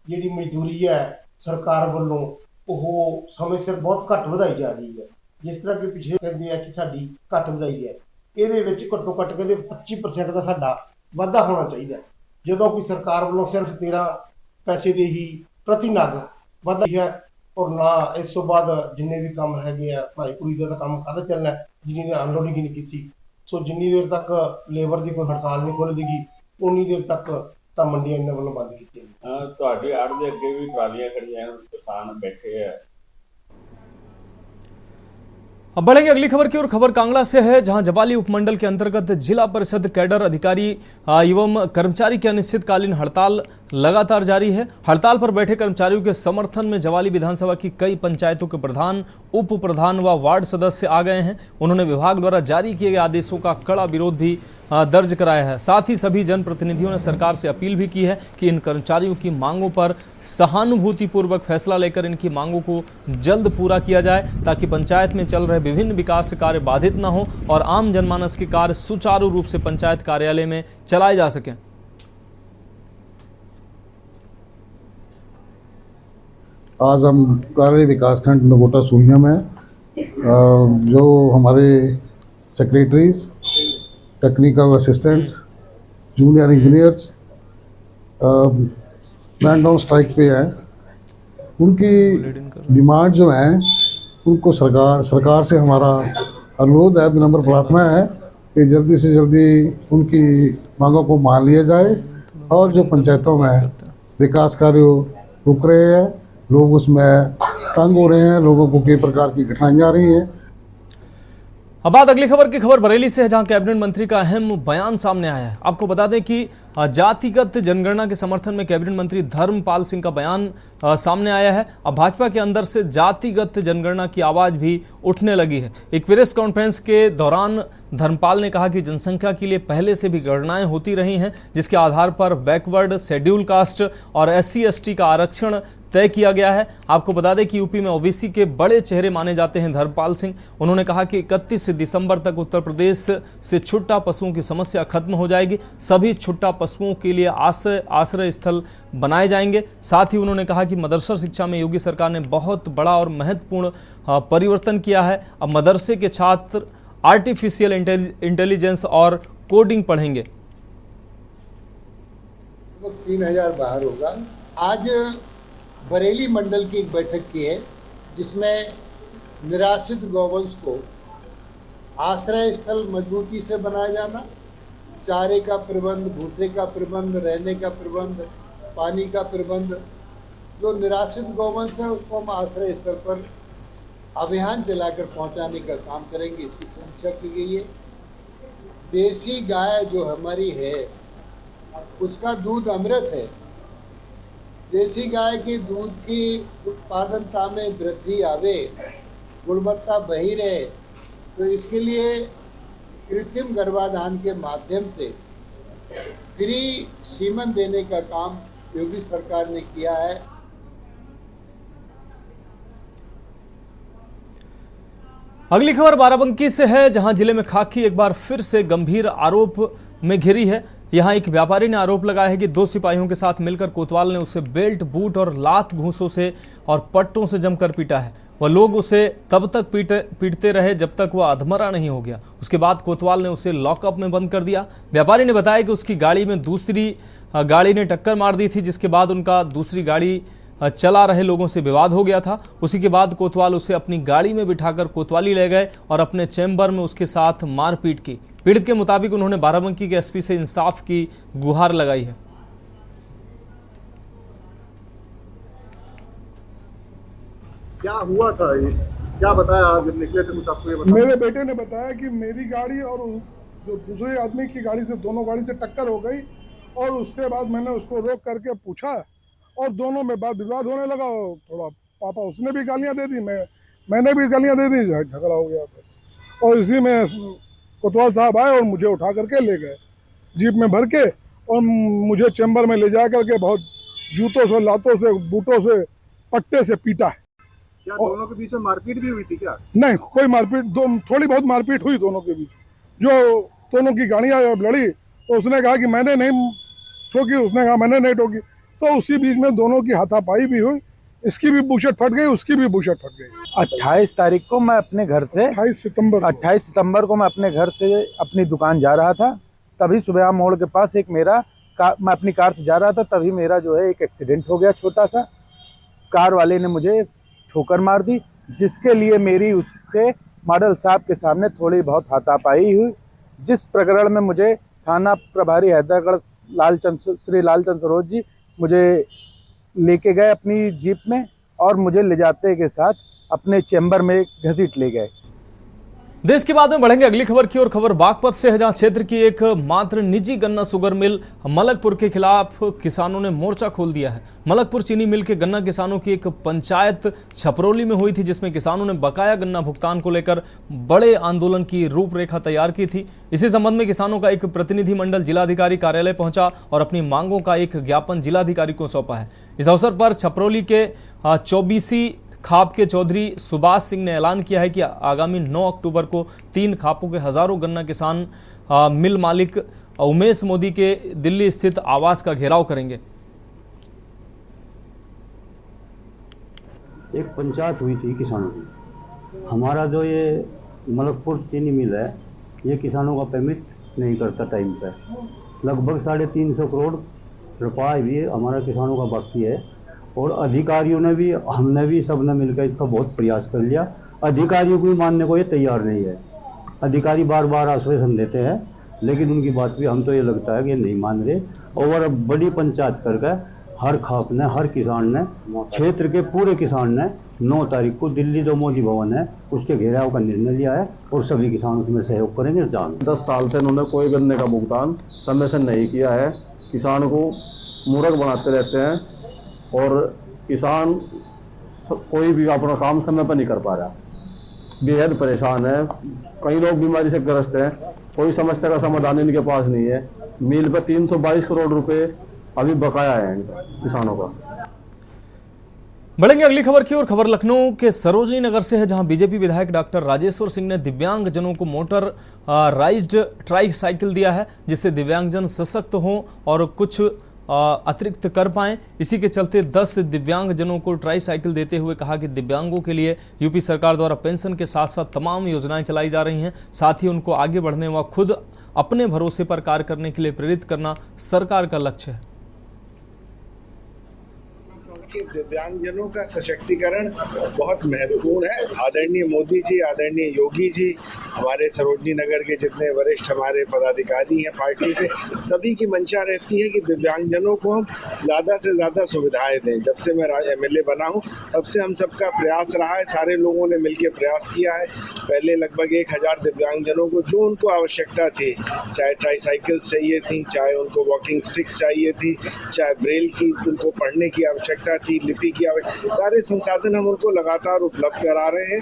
ਜਿਹੜੀ ਮਜ਼ਦੂਰੀ ਹੈ ਸਰਕਾਰ ਵੱਲੋਂ ਉਹ ਸਮੇਂ ਸਿਰ ਬਹੁਤ ਘੱਟ ਵਧਾਈ ਜਾ ਰਹੀ ਹੈ। ਜਿਸ ਤਰ੍ਹਾਂ ਕਿ ਪਿਛਲੇ ਕਹਿੰਦੇ ਆ ਕਿ ਸਾਡੀ ਘੱਟ ਵਧਾਈ ਹੈ, ਇਹਦੇ ਵਿੱਚ ਘੱਟੋ ਘੱਟ ਕਹਿੰਦੇ 25% ਦਾ ਸਾਡਾ ਵਾਧਾ ਹੋਣਾ ਚਾਹੀਦਾ, ਜਦੋਂ ਕਿ ਸਰਕਾਰ ਵੱਲੋਂ ਸਿਰਫ 13 ਪੈਸੇ ਦੇ ਹੀ ਪ੍ਰਤੀ ਨਗ ਵਾਧਾ ਹੈ, ਔਰ ਨਾ ਇਸ ਤੋਂ ਬਾਅਦ ਜਿੰਨੇ ਵੀ ਕੰਮ ਹੈਗੇ ਆ ਭਾਈਪੁਰੀ ਦਾ ਕੰਮ ਕਾਹਦਾ ਚੱਲਣਾ, ਜਿੰਨੀ ਦੇਰ ਅਨਲੋਡਿੰਗ ਨਹੀਂ ਕੀਤੀ। ਸੋ ਜਿੰਨੀ ਦੇਰ ਤੱਕ ਲੇਬਰ ਦੀ ਕੋਈ ਹੜਤਾਲ ਨਹੀਂ ਖੁੱਲ੍ਹਦੀ ਉਨੀ ਦੇਰ ਤੱਕ ਤਾਂ ਮੰਡੀਆਂ ਇਹਨਾਂ ਵੱਲੋਂ ਬੰਦ ਕੀਤੀਆਂ। ਤੁਹਾਡੀ ਆੜ ਦੇ ਅੱਗੇ ਵੀ ਟਰਾਲੀਆਂ ਖੜੀਆਂ, ਕਿਸਾਨ बैठे हैं। अब बढ़ेंगे अगली खबर की ओर। खबर कांगड़ा से है, जहां जवाली उपमंडल के अंतर्गत जिला परिषद कैडर अधिकारी एवं कर्मचारी की अनिश्चितकालीन हड़ताल लगातार जारी है। हड़ताल पर बैठे कर्मचारियों के समर्थन में जवाली विधानसभा की कई पंचायतों के प्रधान, उप प्रधान व वार्ड सदस्य आ गए हैं। उन्होंने विभाग द्वारा जारी किए गए आदेशों का कड़ा विरोध भी दर्ज कराया है। साथ ही सभी जनप्रतिनिधियों ने सरकार से अपील भी की है कि इन कर्मचारियों की मांगों पर सहानुभूतिपूर्वक फैसला लेकर इनकी मांगों को जल्द पूरा किया जाए, ताकि पंचायत में चल रहे विभिन्न विकास कार्य बाधित न हो और आम जनमानस के कार्य सुचारू रूप से पंचायत कार्यालय में चलाए जा सकें। आज हम कार्य विकासखंड नगोटा सूनिया में जो हमारे secretaries, technical assistants, junior engineers man down strike पे हैं, उनकी डिमांड जो है उनको सरकार से हमारा अनुरोध है, विनम्र प्रार्थना है कि जल्दी से जल्दी उनकी मांगों को मान लिया जाए और जो पंचायतों में विकास कार्य रुक रहे हैं, लोग उसमें तंग हो रहे हैं, लोगों को कई प्रकार की कठिनाइयाँ आ रही हैं। अब बात अगली खबर की। खबर बरेली से है, जहां कैबिनेट मंत्री का अहम बयान सामने आया है। आपको बता दें कि जातिगत जनगणना के समर्थन में कैबिनेट मंत्री धर्मपाल सिंह का बयान सामने आया है। अब भाजपा के अंदर से जातिगत जनगणना की आवाज भी उठने लगी है। एक प्रेस कॉन्फ्रेंस के दौरान धर्मपाल ने कहा कि जनसंख्या के लिए पहले से भी गणनाएं होती रही हैं, जिसके आधार पर बैकवर्ड, शेड्यूल कास्ट और SC/ST का आरक्षण तय किया गया है। आपको बता दें कि यूपी में ओबीसी के बड़े चेहरे माने जाते हैं धर्मपाल सिंह। उन्होंने कहा कि 31 दिसंबर तक उत्तर प्रदेश से छुट्टा पशुओं की समस्या खत्म हो जाएगी। सभी छुट्टा पशुओं के लिए आश्रय स्थल बनाए जाएंगे। साथ ही उन्होंने कहा कि मदरसा शिक्षा में योगी सरकार ने बहुत बड़ा और महत्वपूर्ण परिवर्तन किया है। अब मदरसे के छात्र आर्टिफिशियल इंटेलिजेंस और कोडिंग पढ़ेंगे। 3000 बाहर होगा। आज बरेली मंडल की एक बैठक की है, जिसमें निराश्रित गौवंश को आश्रय स्थल मजबूती से बनाया जाना, चारे का प्रबंध, भूसे का प्रबंध, रहने का प्रबंध, पानी का प्रबंध, जो निराश्रित गौवंश है उसको हम आश्रय स्थल पर अभियान चलाकर पहुंचाने का काम करेंगे। इसकी समीक्षा की गई है। देसी गाय जो हमारी है उसका दूध अमृत है। देसी गाय के दूध की उत्पादनता में वृद्धि आवे, गुणवत्ता बही रहे, तो इसके लिए कृत्रिम गर्भाधान के माध्यम से फ्री सीमन देने का काम योगी सरकार ने किया है। अगली खबर बाराबंकी से है, जहां जिले में खाकी एक बार फिर से गंभीर आरोप में घिरी है। यहां एक व्यापारी ने आरोप लगाया है कि 2 सिपाहियों के साथ मिलकर कोतवाल ने उसे बेल्ट, बूट और लात घूंसों से और पट्टों से जमकर पीटा है। वह लोग उसे तब तक पीटते रहे जब तक वह अधमरा नहीं हो गया। उसके बाद कोतवाल ने उसे लॉकअप में बंद कर दिया। व्यापारी ने बताया कि उसकी गाड़ी में दूसरी गाड़ी ने टक्कर मार दी थी, जिसके बाद उनका दूसरी गाड़ी चला रहे लोगों से विवाद हो गया था। उसी के बाद कोतवाल उसे अपनी गाड़ी में बिठाकर कोतवाली ले गए और अपने चैम्बर में उसके साथ मारपीट की। पीड़ित के मुताबिक उन्होंने बाराबंकी के एसपी से इंसाफ की गुहार लगाई है। क्या हुआ था ये, क्या बताया जब निकले थे मुझे आपको ये बताया? मेरे बेटे ने बताया कि मेरी गाड़ी और जो दूसरे आदमी की गाड़ी से, दोनों गाड़ी से टक्कर हो गई और उसके बाद मैंने उसको रोक करके पूछा और दोनों में बात विवाद होने लगा। थोड़ा पापा उसने भी गालियां दे दी, मैंने भी गालियां दे दी, झगड़ा हो गया बस। और इसी में कोतवाल साहब आए और मुझे उठा करके ले गए जीप में भर के और मुझे चैम्बर में ले जा करके बहुत जूतों से, लातों से, बूटों से, पट्टे से पीटा है। क्या दोनों के बीच में मारपीट भी हुई थी क्या? नहीं, कोई मारपीट, थोड़ी बहुत मारपीट हुई दोनों के बीच। जो दोनों की गाड़ियाँ लड़ी तो उसने कहा कि मैंने नहीं ठोकी, उसने कहा मैंने नहीं ठोकी, तो उसी बीच में दोनों की हाथापाई भी हुई। इसकी भी बुशट फट गई, उसकी भी बुशट फट गई। 28 तारीख को मैं अपने घर से 28 सितंबर को मैं अपने घर से अपनी दुकान जा रहा था। तभी सुबह मोड़ के पास एक मैं अपनी कार से जा रहा था, तभी मेरा जो है एक एक्सीडेंट हो गया छोटा सा। कार वाले ने मुझे ठोकर मार दी, जिसके लिए मेरी उसके मॉडल साहब के सामने थोड़ी बहुत हाथापाई हुई, जिस प्रकरण में मुझे थाना प्रभारी हैदरागढ़ श्री लालचंद सरोज जी मुझे लेके गए अपनी जीप में, और मुझे ले जाते के साथ अपने चैम्बर में घसीट ले गए। देश के बाद में बढ़ेंगे अगली खबर की ओर। खबर बागपत से है, जहां क्षेत्र की एक मात्र निजी गन्ना शुगर मिल मलकपुर के खिलाफ किसानों ने मोर्चा खोल दिया है। मलकपुर चीनी मिल के गन्ना किसानों की एक पंचायत छपरौली में हुई थी, जिसमें किसानों ने बकाया गन्ना भुगतान को लेकर बड़े आंदोलन की रूपरेखा तैयार की थी। इसी संबंध में किसानों का एक प्रतिनिधि मंडल जिलाधिकारी कार्यालय पहुंचा और अपनी मांगों का एक ज्ञापन जिलाधिकारी को सौंपा है। इस अवसर पर छपरौली के 24 खाप के चौधरी सुभाष सिंह ने ऐलान किया है कि आगामी 9 अक्टूबर को 3 खापों के हजारों गन्ना किसान मिल मालिक उमेश मोदी के दिल्ली स्थित आवास का घेराव करेंगे। एक पंचायत हुई थी किसानों की। हमारा जो ये मलकपुर चीनी मिल है, ये किसानों का पेमेंट नहीं करता टाइम पे। लगभग 350 करोड़ रुपया भी हमारा किसानों का बाकी है, और अधिकारियों ने भी, हमने भी, सबने मिलकर इसका बहुत प्रयास कर लिया। अधिकारियों को भी मानने को ये तैयार नहीं है। अधिकारी बार बार आश्वासन देते हैं, लेकिन उनकी बात भी हम तो ये लगता है कि नहीं मान रहे। और अब बड़ी पंचायत करके हर खाप ने, हर किसान ने, क्षेत्र के पूरे किसान ने 9 तारीख को दिल्ली जो मोदी भवन है उसके घेराव का निर्णय लिया है, और सभी किसान उसमें सहयोग करेंगे। 10 साल से उन्होंने कोई गन्ने का भुगतान समय से नहीं किया है। किसान को मूर्ख बनाते रहते हैं, और किसान कोई भी अपना काम समय पर नहीं कर पा रहा, बेहद परेशान है। कई लोग बीमारी से ग्रस्त हैं, कोई समस्या का समाधान इनके पास नहीं है। मिल पर 322 करोड़ रुपए अभी बकाया है किसानों का। बढ़ेंगे अगली खबर की ओर। खबर लखनऊ के सरोजनी नगर से है, जहां बीजेपी विधायक डॉक्टर राजेश्वर सिंह ने दिव्यांग जनों को मोटर राइज्ड ट्राई साइकिल दिया है, जिससे दिव्यांगजन सशक्त हों और कुछ अतिरिक्त कर पाएं। इसी के चलते 10 दिव्यांग जनों को ट्राई साइकिल देते हुए कहा कि दिव्यांगों के लिए यूपी सरकार द्वारा पेंशन के साथ साथ तमाम योजनाएं चलाई जा रही हैं। साथ ही उनको आगे बढ़ने व खुद अपने भरोसे पर कार्य करने के लिए प्रेरित करना सरकार का लक्ष्य है। दिव्यांगजनों का सशक्तिकरण बहुत महत्वपूर्ण है। आदरणीय मोदी जी, आदरणीय योगी जी, हमारे सरोजनी नगर के जितने वरिष्ठ हमारे पदाधिकारी हैं पार्टी के, सभी की मंशा रहती है कि दिव्यांगजनों को हम ज़्यादा से ज़्यादा सुविधाएं दें। जब से मैं MLA बना हूं, तब से हम सबका प्रयास रहा है, सारे लोगों ने मिलकर प्रयास किया है। पहले लगभग 1000 दिव्यांगजनों को जो उनको आवश्यकता थी, चाहे ट्राईसाइकिल्स चाहिए थी, चाहे उनको वॉकिंग स्टिक्स चाहिए थी, चाहे ब्रेल की उनको पढ़ने की आवश्यकता थी, लिपि की आवश्यकता, सारे संसाधन हम उनको लगातार उपलब्ध करा रहे हैं।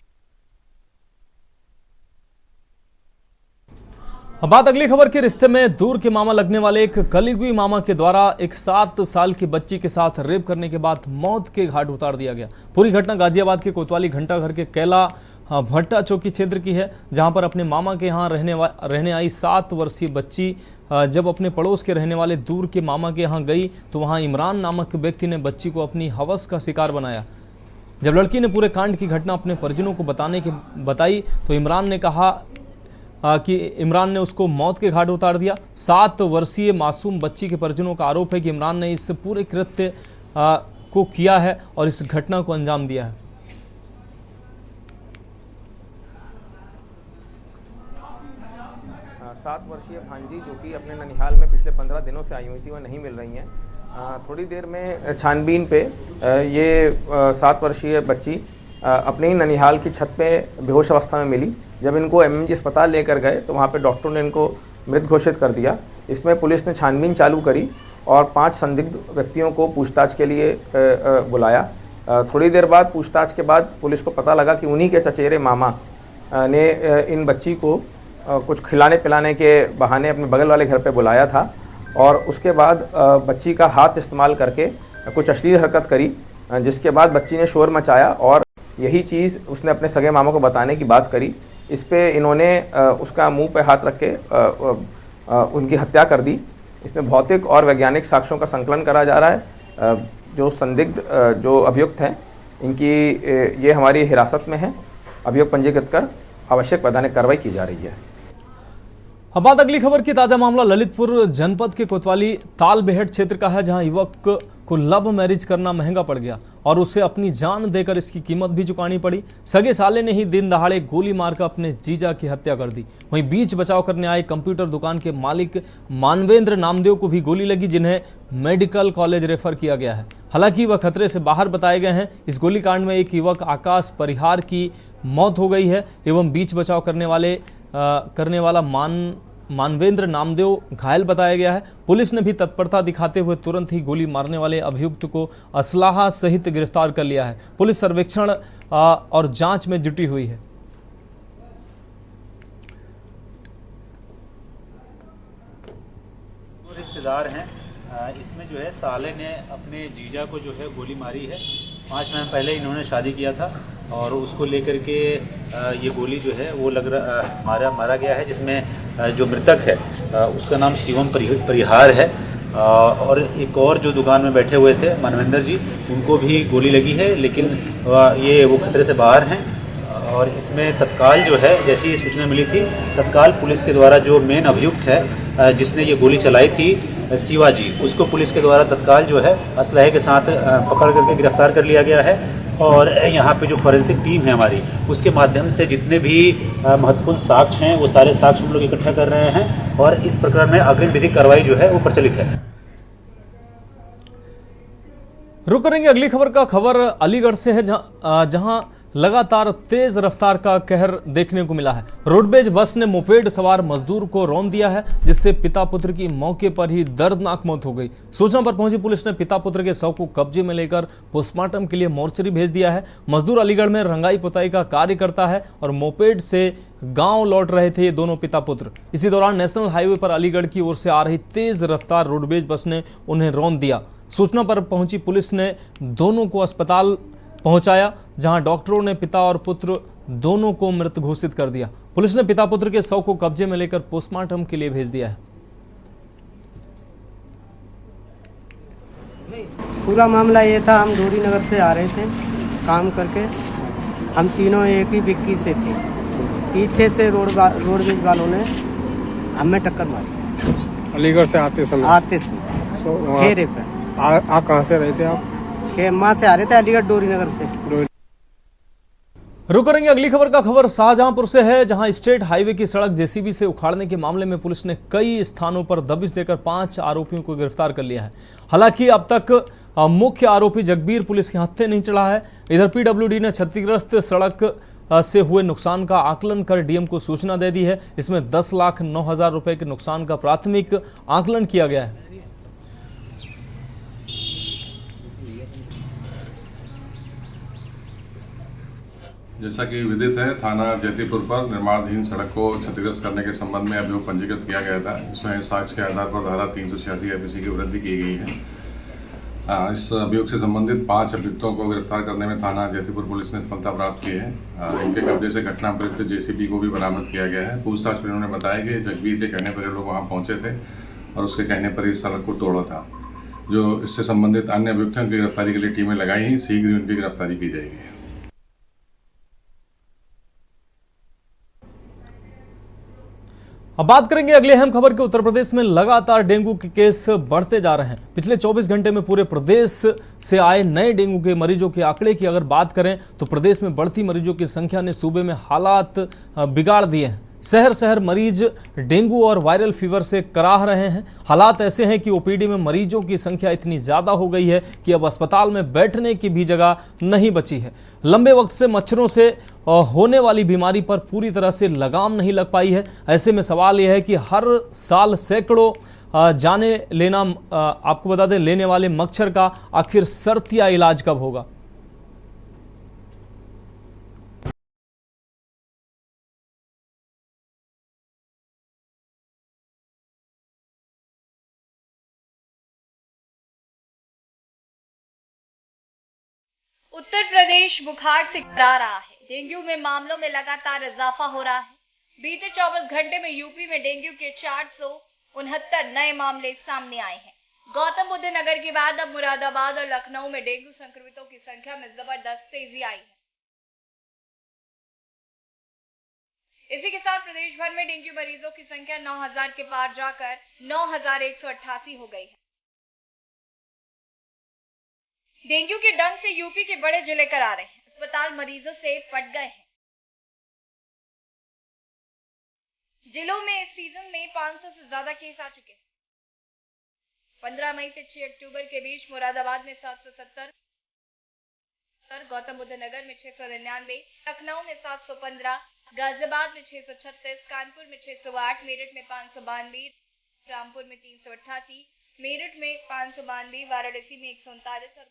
अब बात अगली खबर के। रिश्ते में दूर के मामा लगने वाले एक कलीगुई मामा के द्वारा एक 7 साल की बच्ची के साथ रेप करने के बाद मौत के घाट उतार दिया गया। पूरी घटना गाजियाबाद के कोतवाली घंटा घर के कैला भट्टा चौकी क्षेत्र की है, जहां पर अपने मामा के यहाँ रहने आई 7 वर्षीय बच्ची जब अपने पड़ोस के रहने वाले दूर के मामा के यहाँ गई, तो वहाँ इमरान नामक व्यक्ति ने बच्ची को अपनी हवस का शिकार बनाया। जब लड़की ने पूरे कांड की घटना अपने परिजनों को बताई तो इमरान ने उसको मौत के घाट उतार दिया। 7 वर्षीय मासूम बच्ची के परिजनों का आरोप है कि इमरान ने इस पूरे कृत्य को किया है और इस घटना को अंजाम दिया है। 7 वर्षीय भांजी जो कि अपने ननिहाल में पिछले 15 दिनों से आई हुई थी, वह नहीं मिल रही हैं। थोड़ी देर में छानबीन पे ये 7 वर्षीय बच्ची अपने ही ननिहाल की छत पे बेहोश अवस्था में मिली। जब इनको MMG अस्पताल लेकर गए तो वहाँ पे डॉक्टरों ने इनको मृत घोषित कर दिया। इसमें पुलिस ने छानबीन चालू करी और 5 संदिग्ध व्यक्तियों को पूछताछ के लिए बुलाया। थोड़ी देर बाद पूछताछ के बाद पुलिस को पता लगा कि उन्हीं के चचेरे मामा ने इन बच्ची को कुछ खिलाने पिलाने के बहाने अपने बगल वाले घर पे बुलाया था, और उसके बाद बच्ची का हाथ इस्तेमाल करके कुछ अश्लील हरकत करी, जिसके बाद बच्ची ने शोर मचाया और यही चीज़ उसने अपने सगे मामा को बताने की बात करी। इस पे इन्होंने उसका मुंह पे हाथ रख के उनकी हत्या कर दी। इसमें भौतिक और वैज्ञानिक साक्ष्यों का संकलन करा जा रहा है। जो संदिग्ध जो अभियुक्त हैं इनकी ये हमारी हिरासत में है। अभियोग पंजीकृत कर आवश्यक वैधानिक कार्रवाई की जा रही है। अब बात अगली खबर की। ताजा मामला ललितपुर जनपद के कोतवाली तालबेहट क्षेत्र का है, जहां युवक को लव मैरिज करना महंगा पड़ गया और उसे अपनी जान देकर इसकी कीमत भी चुकानी पड़ी। सगे साले ने ही दिन दहाड़े गोली मारकर अपने जीजा की हत्या कर दी। वहीं बीच बचाव करने आए कंप्यूटर दुकान के मालिक मानवेंद्र नामदेव को भी गोली लगी, जिन्हें मेडिकल कॉलेज रेफर किया गया है। हालांकि वह खतरे से बाहर बताए गए हैं। इस गोलीकांड में एक युवक आकाश परिहार की मौत हो गई है एवं बीच बचाव करने वाला मानवेंद्र नामदेव घायल बताया गया है। पुलिस ने भी तत्परता दिखाते हुए तुरंत ही गोली मारने वाले अभियुक्त को असलाहा सहित गिरफ्तार कर लिया है। पुलिस सर्वेक्षण और जांच में जुटी हुई है। रिश्तेदार हैं, इसमें जो है साले ने अपने जीजा को जो है गोली मारी है। 5 महीने पहले इन्होंने शादी किया था और उसको लेकर के ये गोली जो है वो मारा गया है, जिसमें जो मृतक है उसका नाम शिवम परिहार है और एक और जो दुकान में बैठे हुए थे मानवेंद्र जी, उनको भी गोली लगी है, लेकिन वो खतरे से बाहर हैं। और इसमें तत्काल जो है, जैसी ये सूचना मिली थी, तत्काल पुलिस के द्वारा जो मेन अभियुक्त है जिसने ये गोली चलाई थी शिवाजी, उसको पुलिस के द्वारा तत्काल जो है असलहे के साथ पकड़ करके गिरफ्तार कर लिया गया है। और यहाँ पे जो फॉरेंसिक टीम है हमारी, उसके माध्यम से जितने भी महत्वपूर्ण साक्ष्य हैं वो सारे साक्ष्य हम लोग इकट्ठा कर रहे हैं और इस प्रकरण में अग्रिम विधिक कार्रवाई जो है वो प्रचलित है। रुक करेंगे अगली खबर का। खबर अलीगढ़ से है, जहां लगातार तेज रफ्तार का कहर देखने को मिला है। रोडवेज बस ने मोपेड सवार मजदूर को रौंद दिया है, जिससे पिता पुत्र की मौके पर ही दर्दनाक मौत हो गई। सूचना पर पहुंची पुलिस ने पिता पुत्र के शव को कब्जे में लेकर पोस्टमार्टम के लिए मोर्चरी भेज दिया है। मजदूर अलीगढ़ में रंगाई पुताई का कार्य करता है और मोपेड से गांव लौट रहे थे ये दोनों पिता पुत्र। इसी दौरान नेशनल हाईवे पर अलीगढ़ की ओर से आ रही तेज रफ्तार रोडवेज बस ने उन्हें रौंद दिया। सूचना पर पहुंची पुलिस ने दोनों को अस्पताल पहुंचाया, जहां डॉक्टरों ने पिता और पुत्र दोनों को मृत घोषित कर दिया। पुलिस ने पिता पुत्र के शव को कब्जे में लेकर पोस्टमार्टम के लिए भेज दिया है। पूरा मामला ये था, हम डोरी नगर से आ रहे थे काम करके। हम तीनों एक ही विक्की से थे। पीछे से रोडवेज वालों ने हमें टक्कर मारी अलीगढ़ से आते समय खेरे पे। कहाँ से रहे थे आप? खेमा से आ रहे थे, अलीगढ़ डोरी नगर से। रुक करेंगे अगली खबर का। खबर शाहजहांपुर से है, जहां स्टेट हाईवे की सड़क जेसीबी से उखाड़ने के मामले में पुलिस ने कई स्थानों पर दबिश देकर 5 आरोपियों को गिरफ्तार कर लिया है। हालांकि अब तक मुख्य आरोपी जगबीर पुलिस के हत्थे नहीं चढ़ा है। इधर पीडब्ल्यूडी ने क्षतिग्रस्त सड़क से हुए नुकसान का आकलन कर डीएम को सूचना दे दी है। इसमें 10,09,000 रुपए के नुकसान का प्राथमिक आकलन किया गया है। जैसा कि विदित है, थाना जैतीपुर पर निर्माणाधीन सड़क को क्षतिग्रस्त करने के संबंध में अभियोग पंजीकृत किया गया था। इसमें साक्ष्य के आधार पर धारा 386 आईपीसी की वृद्धि की गई है। इस अभियोग से संबंधित 5 अभियुक्तों को गिरफ्तार करने में थाना जैतीपुर पुलिस ने सफलता प्राप्त की है। इनके कब्जे से घटना प्रयुक्त जेसीबी को भी बरामद किया गया है। पूछताछ में उन्होंने बताया कि जगबीर के कहने पर ये लोग वहाँ पहुँचे थे और उसके कहने पर इस सड़क को तोड़ा था। जो इससे संबंधित अन्य अभियुक्तों की गिरफ्तारी के लिए टीमें लगाई हैं, शीघ्र ही उनकी गिरफ्तारी की जाएगी। अब बात करेंगे अगले अहम खबर के। उत्तर प्रदेश में लगातार डेंगू के केस बढ़ते जा रहे हैं। पिछले 24 घंटे में पूरे प्रदेश से आए नए डेंगू के मरीजों के आंकड़े की अगर बात करें तो प्रदेश में बढ़ती मरीजों की संख्या ने सूबे में हालात बिगाड़ दिए हैं। शहर शहर मरीज डेंगू और वायरल फीवर से कराह रहे हैं। हालात ऐसे हैं कि ओपीडी में मरीजों की संख्या इतनी ज़्यादा हो गई है कि अब अस्पताल में बैठने की भी जगह नहीं बची है। लंबे वक्त से मच्छरों से होने वाली बीमारी पर पूरी तरह से लगाम नहीं लग पाई है। ऐसे में सवाल यह है कि हर साल सैकड़ों आपको बता दें लेने वाले मच्छर का आखिर शर्तिया इलाज कब होगा। उत्तर प्रदेश बुखार से घबरा रहा है। डेंगू में मामलों में लगातार इजाफा हो रहा है। बीते 24 घंटे में यूपी में डेंगू के 469 नए मामले सामने आए हैं। गौतम बुद्ध नगर के बाद अब मुरादाबाद और लखनऊ में डेंगू संक्रमितों की संख्या में जबरदस्त तेजी आई है। इसी के साथ प्रदेश भर में डेंगू मरीजों की संख्या 9,000 के पार जाकर 9,188 हो गई है। डेंगू के डंक से यूपी के बड़े जिले करारे हैं। अस्पताल मरीजों से पट गए हैं। जिलों में इस सीजन में 500 से ज्यादा केस आ चुके हैं। 15 मई से 6 अक्टूबर के बीच मुरादाबाद में 770, गौतम बुद्ध नगर में 699, लखनऊ में 715, गाजियाबाद में 636, कानपुर में 608, मेरठ में 592, रामपुर में 388, मेरठ में 592, वाराणसी में 139 और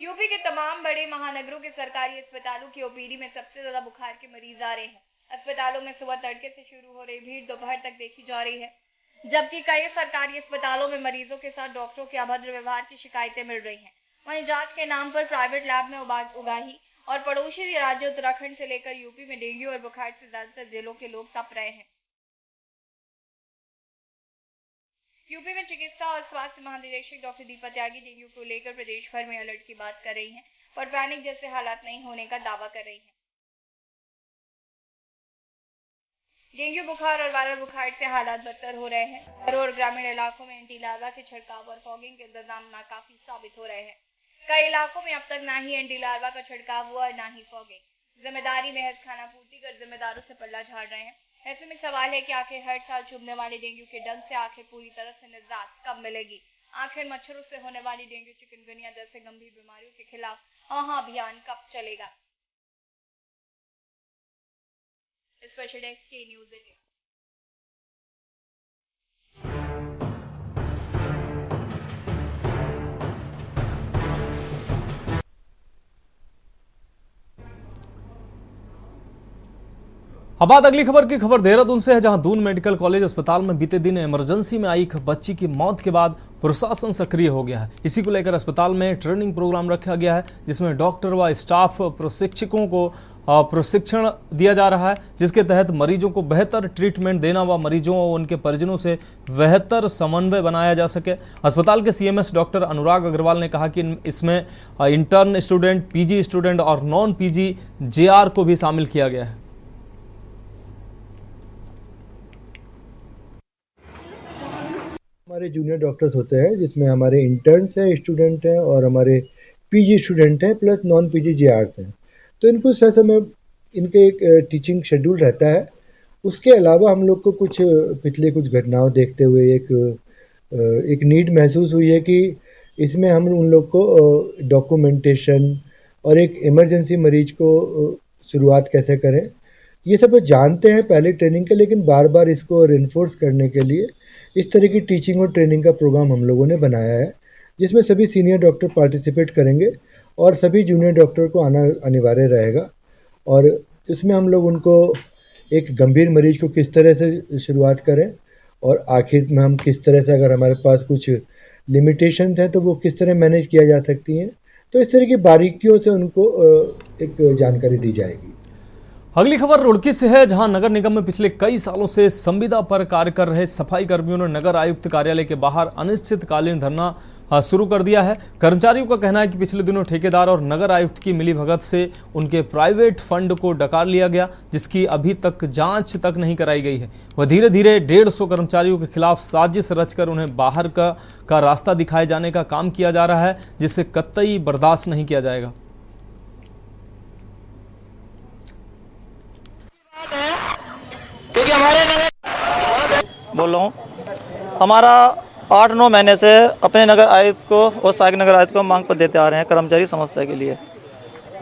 यूपी के तमाम बड़े महानगरों के सरकारी अस्पतालों की ओपीडी में सबसे ज्यादा बुखार के मरीज आ रहे हैं। अस्पतालों में सुबह तड़के से शुरू हो रही भीड़ दोपहर तक देखी जा रही है, जबकि कई सरकारी अस्पतालों में मरीजों के साथ डॉक्टरों के अभद्र व्यवहार की शिकायतें मिल रही हैं। वहीं जांच के नाम पर प्राइवेट लैब में उगाही और पड़ोसी राज्य उत्तराखंड से लेकर यूपी में डेंगू और बुखार से ज्यादातर जिलों के लोग तप रहे हैं। यूपी में चिकित्सा और स्वास्थ्य महानिदेशक डॉक्टर दीपा त्यागी डेंगू को लेकर प्रदेश भर में अलर्ट की बात कर रही हैं, पर पैनिक जैसे हालात नहीं होने का दावा कर रही हैं। डेंगू बुखार और वायरल बुखार से हालात बदतर हो रहे हैं। शहरों और ग्रामीण इलाकों में एंटी लार्वा के छिड़काव और फॉगिंग के इंतजाम नाकाफी साबित हो रहे हैं। कई इलाकों में अब तक ना ही एंटी लार्वा का छिड़काव हुआ और ना ही फॉगिंग। जिम्मेदारी महज खाना पूर्ति कर जिम्मेदारों से पल्ला झाड़ रहे हैं। ऐसे में सवाल है कि आखिर हर साल चुभने वाले डेंगू के डंक से आखिर पूरी तरह से निजात कब मिलेगी? आखिर मच्छरों से होने वाली डेंगू, चिकनगुनिया जैसे गंभीर बीमारियों के खिलाफ अभियान कब चलेगा? स्पेशल डेस्क के न्यूज़ इंडिया। अब बात अगली खबर की। खबर देहरादून से है, जहां दून मेडिकल कॉलेज अस्पताल में बीते दिन इमरजेंसी में आई एक बच्ची की मौत के बाद प्रशासन सक्रिय हो गया है। इसी को लेकर अस्पताल में ट्रेनिंग प्रोग्राम रखा गया है, जिसमें डॉक्टर व स्टाफ प्रशिक्षकों को प्रशिक्षण दिया जा रहा है, जिसके तहत मरीजों को बेहतर ट्रीटमेंट देना व मरीजों और उनके परिजनों से बेहतर समन्वय बनाया जा सके। अस्पताल के सीएमएस डॉक्टर अनुराग अग्रवाल ने कहा कि इसमें इंटर्न स्टूडेंट, पीजी स्टूडेंट और नॉन पीजी जेआर को भी शामिल किया गया है। हमारे जूनियर डॉक्टर्स होते हैं, जिसमें हमारे इंटर्न्स हैं, स्टूडेंट हैं और हमारे पीजी स्टूडेंट हैं, प्लस नॉन पीजी जेआर्स हैं। तो इनको समय इनके एक टीचिंग शेड्यूल रहता है। उसके अलावा हम लोग को पिछले कुछ घटनाओं देखते हुए एक नीड महसूस हुई है कि इसमें हम उन लोग को डॉक्यूमेंटेशन और एक इमरजेंसी मरीज को शुरुआत कैसे करें, ये सब जानते हैं पहले ट्रेनिंग के, लेकिन बार बार इसको रिइंफोर्स करने के लिए इस तरह की टीचिंग और ट्रेनिंग का प्रोग्राम हम लोगों ने बनाया है, जिसमें सभी सीनियर डॉक्टर पार्टिसिपेट करेंगे और सभी जूनियर डॉक्टर को आना अनिवार्य रहेगा। और इसमें हम लोग उनको एक गंभीर मरीज को किस तरह से शुरुआत करें और आखिर में हम किस तरह से, अगर हमारे पास कुछ लिमिटेशन हैं तो वो किस तरह मैनेज किया जा सकती हैं, तो इस तरह की बारीकियों से उनको एक जानकारी दी जाएगी। अगली खबर रुड़की से है, जहां नगर निगम में पिछले कई सालों से संविदा पर कार्य कर रहे सफाई कर्मियों ने नगर आयुक्त कार्यालय के बाहर अनिश्चितकालीन धरना शुरू कर दिया है। कर्मचारियों का कहना है कि पिछले दिनों ठेकेदार और नगर आयुक्त की मिलीभगत से उनके प्राइवेट फंड को डकार लिया गया, जिसकी अभी तक जांच तक नहीं कराई गई है। वह धीरे धीरे 150 कर्मचारियों के खिलाफ साजिश रचकर उन्हें बाहर का रास्ता दिखाए जाने का काम किया जा रहा है, जिसे कतई बर्दाश्त नहीं किया जाएगा। क्योंकि बोल रहा हूँ, हमारा 8-9 महीने से अपने नगर आयुक्त को और सहायक नगर आयुक्त को मांग पत्र देते आ रहे हैं कर्मचारी समस्या के लिए।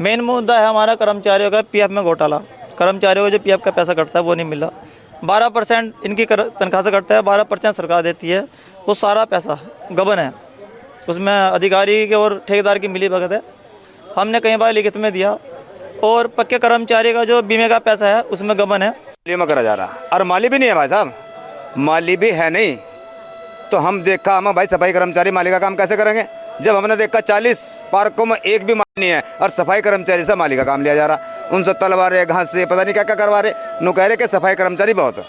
मेन मुद्दा है हमारा कर्मचारियों का पीएफ में घोटाला। कर्मचारियों को जो पीएफ का पैसा कटता है वो नहीं मिला। 12% इनकी तनख्वाह से कटता है, 12% सरकार देती है। वो सारा पैसा गबन है, उसमें अधिकारी के और ठेकेदार की मिलीभगत है। हमने कई बार लिखित में दिया, और पक्के कर्मचारी का जो बीमे का पैसा है उसमें गबन है। में करा जा रहा, और माली भी नहीं है भाई साहब, माली भी है नहीं। तो हम देखा हम भाई सफाई कर्मचारी माली का काम कैसे करेंगे, जब हमने देखा 40 पार्कों में एक भी माली नहीं है और सफाई कर्मचारी से माली का काम लिया जा रहा। उनसे तलवा रहे, घास से पता नहीं क्या क्या करवा रहे, नु कह रहे कि सफाई कर्मचारी बहुत है।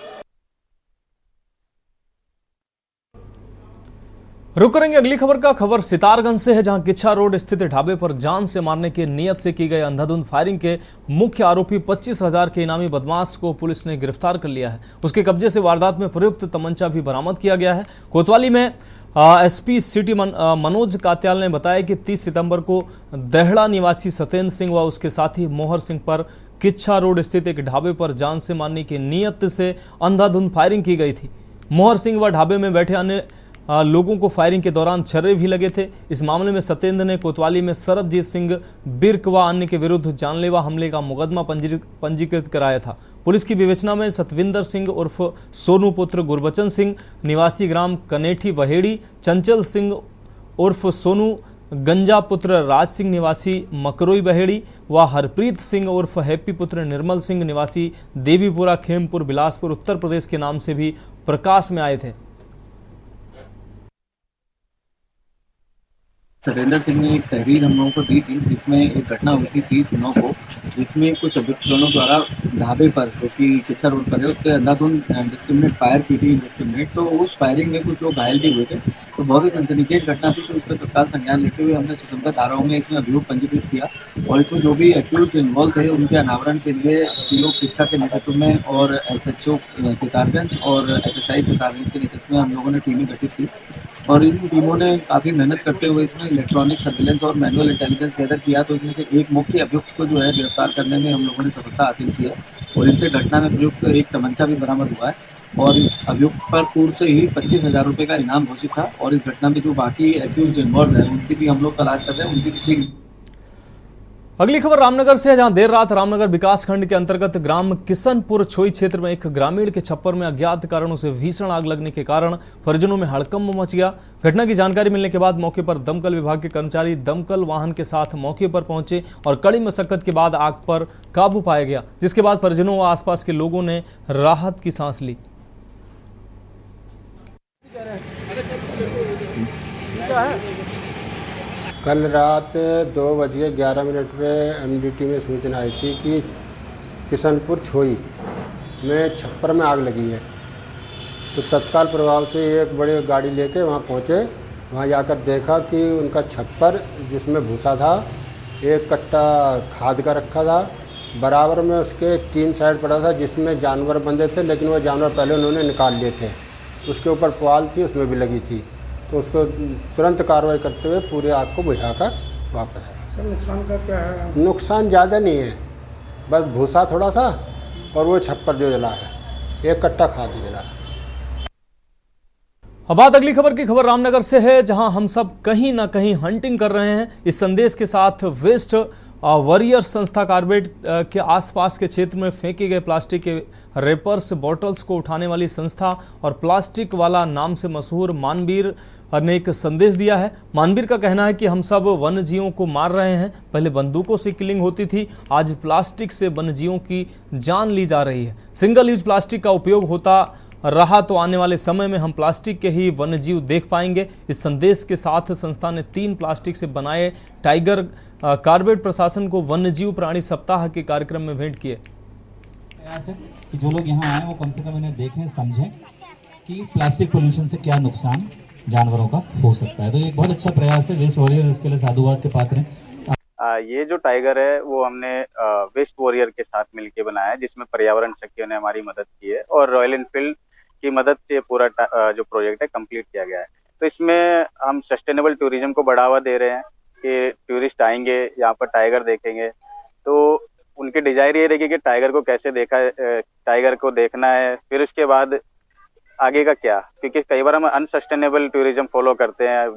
रुक करेंगे अगली खबर का। खबर सितारगंज से है, जहां किच्छा रोड स्थित ढाबे पर जान से मारने की नियत से की गई अंधाधुंध फायरिंग के मुख्य आरोपी 25,000 के इनामी बदमाश को पुलिस ने गिरफ्तार कर लिया है। उसके कब्जे से वारदात में प्रयुक्त तमंचा भी बरामद किया गया है। कोतवाली में एसपी सिटी मनोज कात्याल ने बताया कि 30 सितंबर को देहड़ा निवासी सत्येंद्र सिंह व उसके साथी मोहर सिंह पर किच्छा रोड स्थित एक ढाबे पर जान से मारने की नियत से अंधाधुंध फायरिंग की गई थी। मोहर सिंह व ढाबे में बैठे अन्य लोगों को फायरिंग के दौरान छर्रे भी लगे थे। इस मामले में सत्येंद्र ने कोतवाली में सरबजीत सिंह बिर्क व अन्य के विरुद्ध जानलेवा हमले का मुकदमा पंजीकृत कराया था। पुलिस की विवेचना में सतविंदर सिंह उर्फ सोनू पुत्र गुरबचन सिंह निवासी ग्राम कनेठी वहेड़ी, चंचल सिंह उर्फ सोनू गंजा पुत्र राज सिंह निवासी मकरोई बहेड़ी व हरप्रीत सिंह उर्फ हैप्पी पुत्र निर्मल सिंह निवासी देवीपुरा खेमपुर बिलासपुर उत्तर प्रदेश के नाम से भी प्रकाश में आए थे। सत्येंद्र सिंह ने एक तहरीर हम लोगों को दी थी, जिसमें एक घटना हुई थी 30/9 को, जिसमें कुछ अभियुक्त लोगों द्वारा ढाबे पर, जो कि किच्छा रोड पर है, उस पर अंधाधुंध डिस्क्रिमिनेट फायर की थी। तो उस फायरिंग में कुछ लोग घायल भी हुए थे। तो बहुत ही सनसनीखेज घटना थी। तो उस पर तत्काल संज्ञान लेते हुए हमने सुसंगत धाराओं में इसमें अभियोग पंजीकृत किया और इसमें जो भी एक्यूज इन्वॉल्व थे उनके अनावरण के लिए सीओ किच्छा के नेतृत्व में और एसएचओ सितारगंज और एसएसआई सितारगंज के नेतृत्व में हम लोगों ने टीमें गठित की और इन टीमों ने काफ़ी मेहनत करते हुए इसमें इलेक्ट्रॉनिक सर्विलेंस और मैनुअल इंटेलिजेंस गैदर किया। तो इसमें से एक मुख्य अभियुक्त को जो है गिरफ्तार करने में हम लोगों ने सफलता हासिल की है और इनसे घटना में प्रयुक्त एक तमंचा भी बरामद हुआ है और इस अभियुक्त पर पूर्व से ही 25,000 रुपये का इनाम घोषित था और इस घटना में जो बाकी एक्यूज इन्वॉल्व है उनकी भी हम लोग तलाश कर रहे हैं, उनकी भी। अगली खबर रामनगर से है, जहां देर रात रामनगर विकास खंड के अंतर्गत ग्राम किशनपुर छोई क्षेत्र में एक ग्रामीण के छप्पर में अज्ञात कारणों से भीषण आग लगने के कारण परिजनों में हड़कंप मच गया। घटना की जानकारी मिलने के बाद मौके पर दमकल विभाग के कर्मचारी दमकल वाहन के साथ मौके पर पहुंचे और कड़ी मशक्कत के बाद आग पर काबू पाया गया, जिसके बाद परिजनों व आसपास के लोगों ने राहत की सांस ली। कल रात 2:11 पे एमडीटी में सूचना आई थी कि किशनपुर छोई में छप्पर में आग लगी है। तो तत्काल प्रभाव से एक बड़ी गाड़ी लेके वहाँ पहुँचे। वहाँ जाकर देखा कि उनका छप्पर जिसमें भूसा था, एक कट्टा खाद का रखा था, बराबर में उसके 3 साइड पड़ा था जिसमें जानवर बंधे थे, लेकिन वो जानवर पहले उन्होंने निकाल लिए थे। उसके ऊपर पुआल थी, उसमें भी लगी थी। तो उसको तुरंत कार्रवाई करते हुए पूरे आग को बुझाकर वापस आए। सर नुकसान का क्या है? नुकसान ज़्यादा नहीं है, बस भूसा थोड़ा सा और वो छप्पर जो जला है, एक कट्टा खाद जला है। अब बात अगली खबर की। खबर रामनगर से है, जहां हम सब कहीं ना कहीं हंटिंग कर रहे हैं। इस संदेश के साथ वेस्ट वॉरियर्स संस्था कारबेट के आसपास के क्षेत्र में फेंके गए प्लास्टिक के रेपर्स बॉटल्स को उठाने वाली संस्था और प्लास्टिक वाला नाम से मशहूर मानवीर ने एक संदेश दिया है। मानवीर का कहना है कि हम सब वन्य जीवों को मार रहे हैं। पहले बंदूकों से किलिंग होती थी, आज प्लास्टिक से वन्य जीवों की जान ली जा रही है। सिंगल यूज प्लास्टिक का उपयोग होता रहा तो आने वाले समय में हम प्लास्टिक के ही वन्यजीव देख पाएंगे। इस संदेश के साथ संस्था ने 3 प्लास्टिक से बनाए टाइगर कारबेट प्रशासन को वन्यजीव प्राणी सप्ताह के कार्यक्रम में भेंट किए। कि जो लोग यहाँ आए वो कम से कम इन्हें देखें, समझें कि प्लास्टिक पोल्यूशन से क्या नुकसान जानवरों का हो सकता है। तो ये एक बहुत अच्छा प्रयास है। वेस्ट वॉरियर इसके लिए साधुवाद के पात्र हैं। ये जो टाइगर है वो हमने वेस्ट वॉरियर के साथ मिलकर बनाया है, जिसमें पर्यावरण शक्तियों ने हमारी मदद की है और रॉयल एनफील्ड की मदद से पूरा जो प्रोजेक्ट है कंप्लीट किया गया है। तो इसमें हम सस्टेनेबल टूरिज्म को बढ़ावा दे रहे हैं कि टूरिस्ट आएंगे, यहाँ पर टाइगर देखेंगे तो उनकी डिजायर ये रहेगी कि टाइगर को कैसे देखा, टाइगर को देखना है, फिर उसके बाद आगे का क्या। क्योंकि कई बार हम अनसस्टेनेबल टूरिज्म फॉलो करते हैं,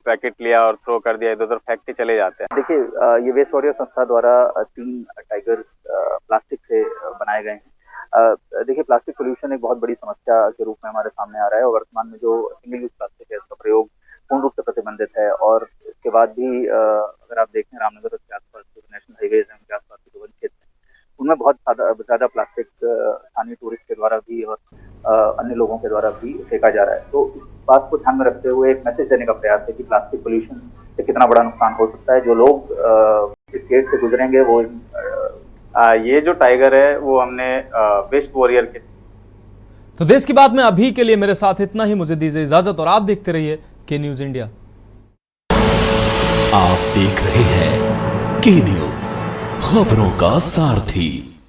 पैकेट लिया और थ्रो कर दिया, इधर उधर फेंक के चले जाते हैं। देखिए, ये वेस्ट वॉरियर संस्था द्वारा 3 टाइगर प्लास्टिक से बनाए गए हैं। देखिए, प्लास्टिक पोल्यूशन एक बहुत बड़ी समस्या के रूप में हमारे सामने आ रहा है और वर्तमान में जो सिंगल यूज प्लास्टिक है उसका प्रयोग पूर्ण रूप से प्रतिबंधित है। और इसके बाद भी अगर आप देखें रामनगर के आसपास जो नेशनल हाईवेज हैं उनके आसपास के वन क्षेत्र हैं उनमें बहुत ज़्यादा प्लास्टिक स्थानीय टूरिस्ट के द्वारा भी और अन्य लोगों के द्वारा भी फेंका जा रहा है। तो इस बात को ध्यान में रखते हुए एक मैसेज देने का प्रयास है कि प्लास्टिक पोल्यूशन से कितना बड़ा नुकसान हो सकता है। जो लोग इस गेट से गुजरेंगे वो ये जो टाइगर है वो हमने वेस्ट वॉरियर के। तो देश की बात में अभी के लिए मेरे साथ इतना ही। मुझे दीजिए इजाजत और आप देखते रहिए के न्यूज इंडिया। आप देख रहे हैं के न्यूज, खबरों का सारथी।